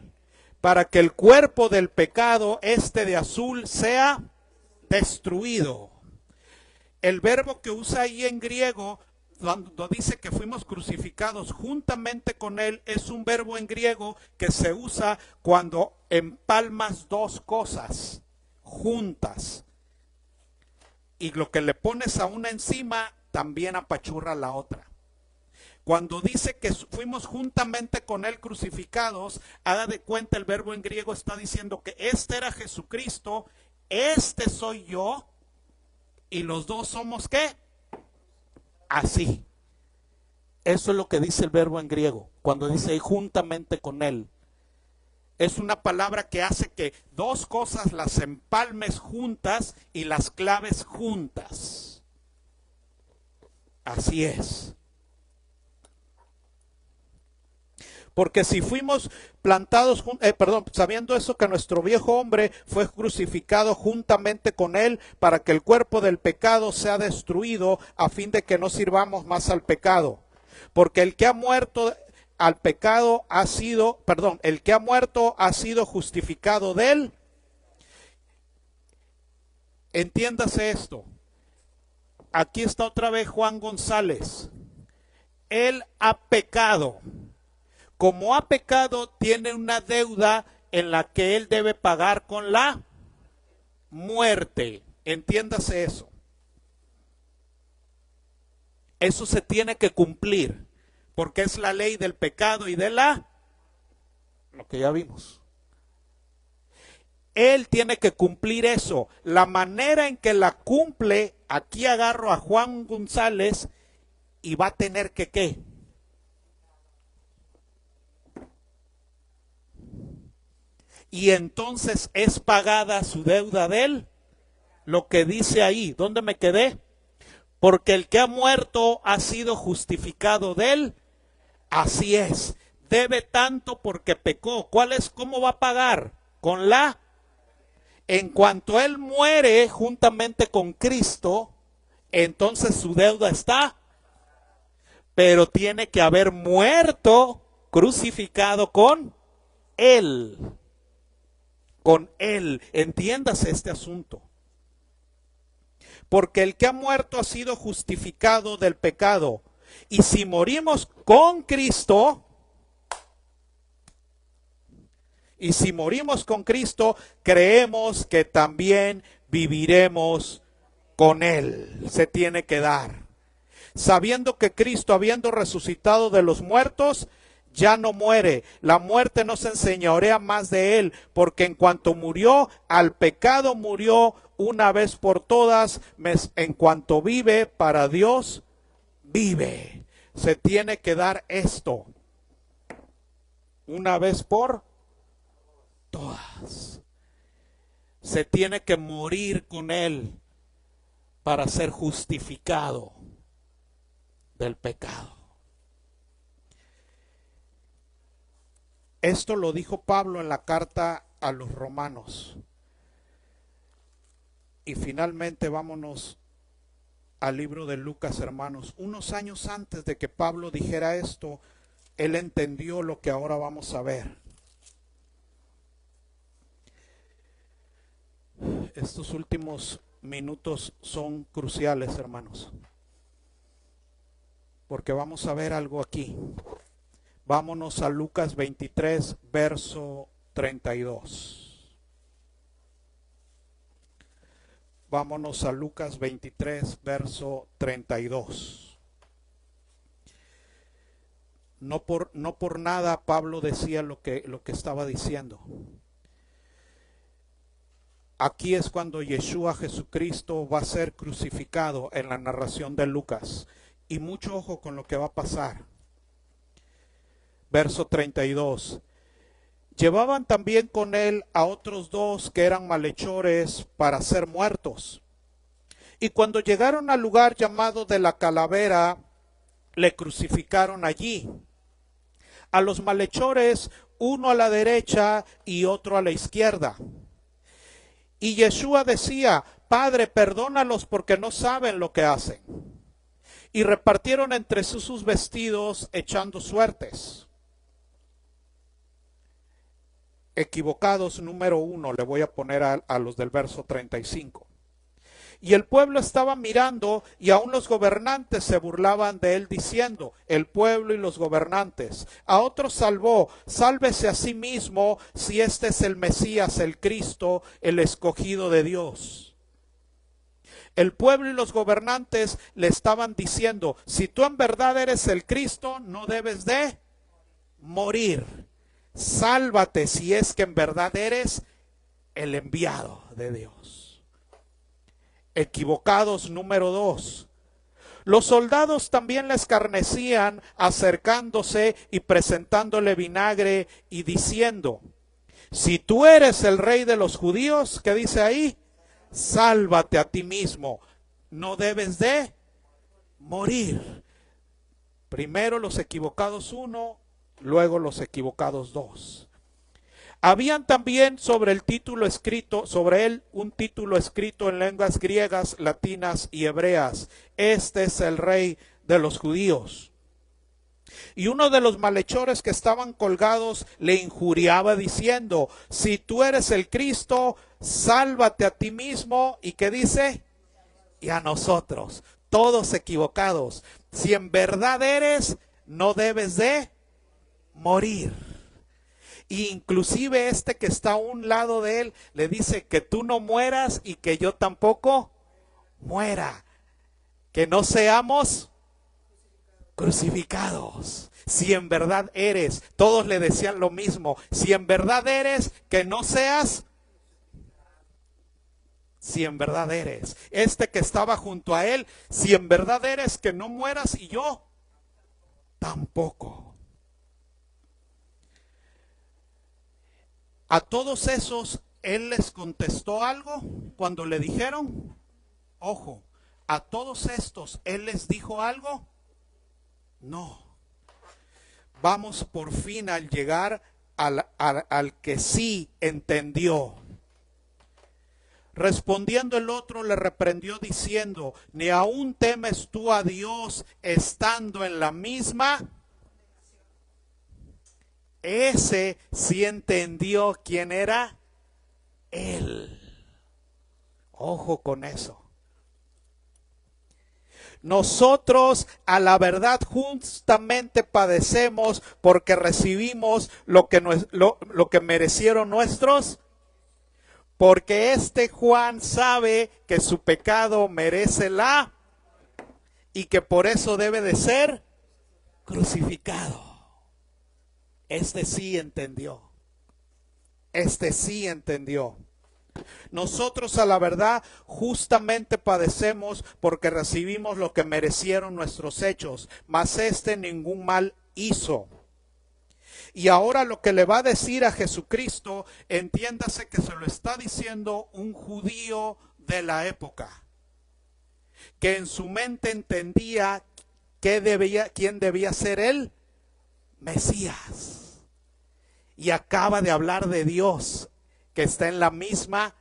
Speaker 1: para que el cuerpo del pecado, de azul, sea destruido. El verbo que usa ahí en griego, cuando dice que fuimos crucificados juntamente con Él, es un verbo en griego que se usa cuando empalmas dos cosas juntas. Y lo que le pones a una encima, también apachurra la otra. Cuando dice que fuimos juntamente con Él crucificados, haga de cuenta, el verbo en griego está diciendo que era Jesucristo, soy yo, y los dos somos ¿qué? Así. Eso es lo que dice el verbo en griego, cuando dice juntamente con Él. Es una palabra que hace que dos cosas las empalmes juntas y las claves juntas. Así es. Porque si fuimos plantados, sabiendo eso, que nuestro viejo hombre fue crucificado juntamente con Él para que el cuerpo del pecado sea destruido, a fin de que no sirvamos más al pecado. Porque el que ha muerto al pecado el que ha muerto ha sido justificado de Él. Entiéndase esto. Aquí está otra vez Juan González. Él ha pecado. Como ha pecado, tiene una deuda en la que él debe pagar con la muerte. Entiéndase eso. Eso se tiene que cumplir, porque es la ley del pecado y de lo que ya vimos. Él tiene que cumplir eso. La manera en que la cumple, aquí agarro a Juan González y va a tener que ¿qué? Y entonces es pagada su deuda de Él. Lo que dice ahí, ¿dónde me quedé? Porque el que ha muerto ha sido justificado de Él. Así es. Debe tanto porque pecó. ¿Cómo va a pagar? Con la. En cuanto Él muere juntamente con Cristo, entonces su deuda está. Pero tiene que haber muerto, crucificado con Él. Con Él. Entiéndase este asunto. Porque el que ha muerto ha sido justificado del pecado. Y si morimos con Cristo, creemos que también viviremos con Él. Se tiene que dar. Sabiendo que Cristo, habiendo resucitado de los muertos, ya no muere. La muerte no se enseñorea más de Él, porque en cuanto murió, al pecado murió una vez por todas, en cuanto vive, para Dios vive. Se tiene que dar esto una vez por todas. Se tiene que morir con Él para ser justificado del pecado. Esto lo dijo Pablo en la carta a los romanos. Y finalmente vámonos al libro de Lucas, hermanos. Unos años antes de que Pablo dijera esto, él entendió lo que ahora vamos a ver. Estos últimos minutos son cruciales, hermanos, porque vamos a ver algo aquí. Vámonos a Lucas 23, verso 32. Vámonos a Lucas 23, verso 32. No por nada Pablo decía lo que estaba diciendo. Aquí es cuando Yeshua Jesucristo va a ser crucificado en la narración de Lucas. Y mucho ojo con lo que va a pasar. Verso 32. Llevaban también con él a otros dos que eran malhechores para ser muertos. Y cuando llegaron al lugar llamado de la Calavera, le crucificaron allí. A los malhechores, uno a la derecha y otro a la izquierda. Y Yeshua decía: Padre, perdónalos porque no saben lo que hacen. Y repartieron entre sí sus vestidos echando suertes. Equivocados número 1, le voy a poner a los del verso 35. Y el pueblo estaba mirando, y aún los gobernantes se burlaban de él, diciendo: el pueblo y los gobernantes. A otros salvó, sálvese a sí mismo, si este es el Mesías, el Cristo, el escogido de Dios. El pueblo y los gobernantes le estaban diciendo: si tú en verdad eres el Cristo, no debes de morir. Sálvate si es que en verdad eres el enviado de Dios. Equivocados número 2. Los soldados también le escarnecían, acercándose y presentándole vinagre y diciendo: si tú eres el rey de los judíos, ¿qué dice ahí? Sálvate a ti mismo, no debes de morir. Primero los equivocados 1, luego los equivocados 2. Habían también sobre el título escrito, sobre él un título escrito en lenguas griegas, latinas y hebreas: este es el rey de los judíos. Y uno de los malhechores que estaban colgados le injuriaba diciendo: si tú eres el Cristo, sálvate a ti mismo. ¿Y qué dice? Y a nosotros. Todos equivocados. Si en verdad eres, no debes de morir. Inclusive este que está a un lado de él le dice: que tú no mueras y que yo tampoco muera, que no seamos crucificados. Si en verdad eres, todos le decían lo mismo: si en verdad eres, que no seas. Si en verdad eres, este que estaba junto a él: si en verdad eres, que no mueras y yo tampoco. A todos esos, él les contestó algo cuando le dijeron. Ojo, a todos estos, él les dijo algo. No. Vamos por fin al llegar al que sí entendió. Respondiendo el otro le reprendió diciendo: ¿ni aún temes tú a Dios estando en la misma? Ese sí entendió quién era él. Ojo con eso. Nosotros a la verdad justamente padecemos porque recibimos lo que merecieron nuestros. Porque este Juan sabe que su pecado merece y que por eso debe de ser crucificado. Este sí entendió. Este sí entendió. Nosotros a la verdad justamente padecemos porque recibimos lo que merecieron nuestros hechos, mas este ningún mal hizo. Y ahora lo que le va a decir a Jesucristo, entiéndase que se lo está diciendo un judío de la época, que en su mente entendía quién debía ser el Mesías. Y acaba de hablar de Dios, que está en la misma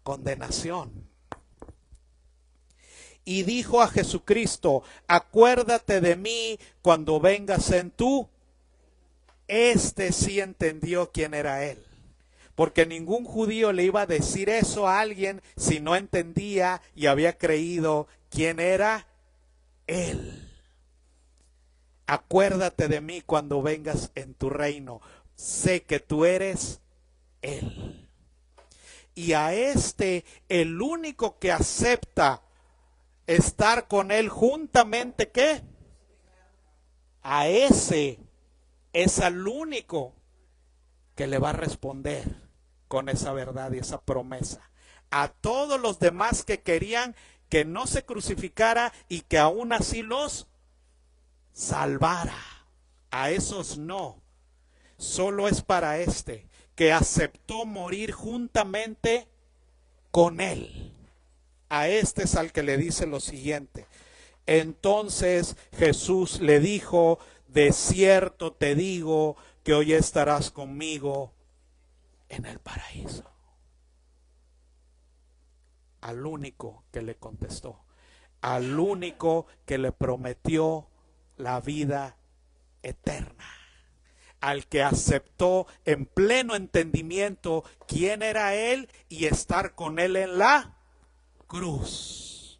Speaker 1: condenación. Y dijo a Jesucristo: acuérdate de mí cuando vengas en tu. Este sí entendió quién era él. Porque ningún judío le iba a decir eso a alguien si no entendía y había creído quién era él. Acuérdate de mí cuando vengas en tu reino. Sé que tú eres Él. Y a este, el único que acepta estar con Él juntamente, ¿qué? A ese es al único que le va a responder con esa verdad y esa promesa. A todos los demás que querían que no se crucificara y que aún así los salvara, a esos no. Solo es para este que aceptó morir juntamente con Él. A este es al que le dice lo siguiente. Entonces Jesús le dijo: de cierto te digo que hoy estarás conmigo en el paraíso. Al único que le contestó, al único que le prometió la vida eterna, al que aceptó en pleno entendimiento quién era Él y estar con Él en la cruz,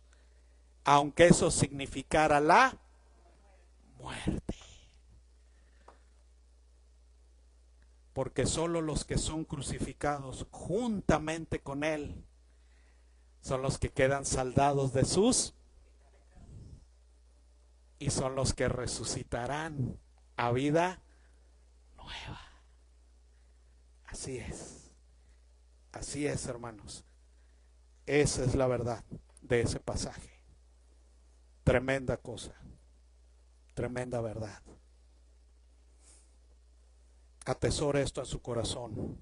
Speaker 1: aunque eso significara la muerte. Porque solo los que son crucificados juntamente con Él son los que quedan saldados de sus y son los que resucitarán a vida nueva. Así es, hermanos. Esa es la verdad de ese pasaje. Tremenda cosa, tremenda verdad. Atesore esto en su corazón.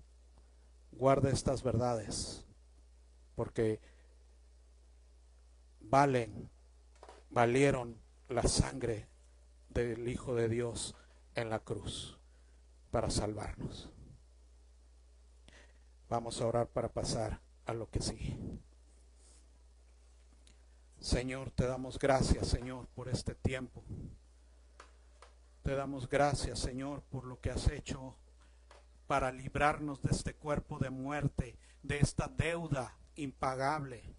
Speaker 1: Guarde estas verdades, porque valieron la sangre del Hijo de Dios en la cruz para salvarnos. Vamos a orar para pasar a lo que sigue. Señor, te damos gracias, Señor, por este tiempo. Te damos gracias, Señor, por lo que has hecho para librarnos de este cuerpo de muerte, de esta deuda impagable,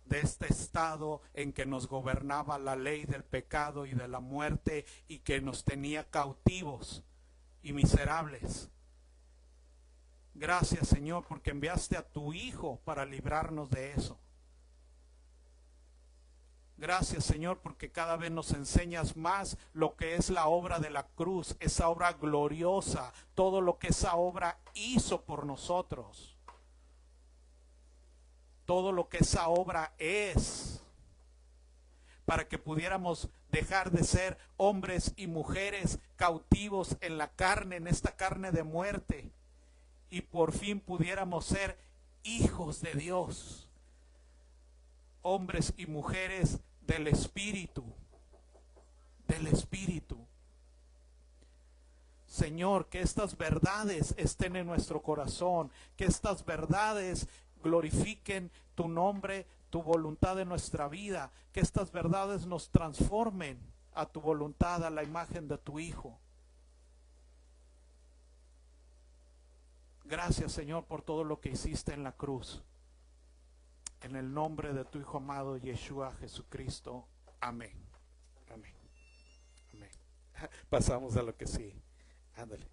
Speaker 1: de este estado en que nos gobernaba la ley del pecado y de la muerte y que nos tenía cautivos y miserables. Gracias, Señor, porque enviaste a tu Hijo para librarnos de eso. Gracias, Señor, porque cada vez nos enseñas más lo que es la obra de la cruz, esa obra gloriosa, todo lo que esa obra hizo por nosotros, todo lo que esa obra es, para que pudiéramos dejar de ser hombres y mujeres cautivos en la carne, en esta carne de muerte, y por fin pudiéramos ser hijos de Dios, hombres y mujeres del Espíritu, del Espíritu. Señor, que estas verdades estén en nuestro corazón, que estas verdades glorifiquen tu nombre, tu voluntad en nuestra vida, que estas verdades nos transformen a tu voluntad, a la imagen de tu Hijo. Gracias, Señor, por todo lo que hiciste en la cruz. En el nombre de tu Hijo amado, Yeshua Jesucristo. Amén. Amén. Amén. Pasamos a lo que sí. Ándale.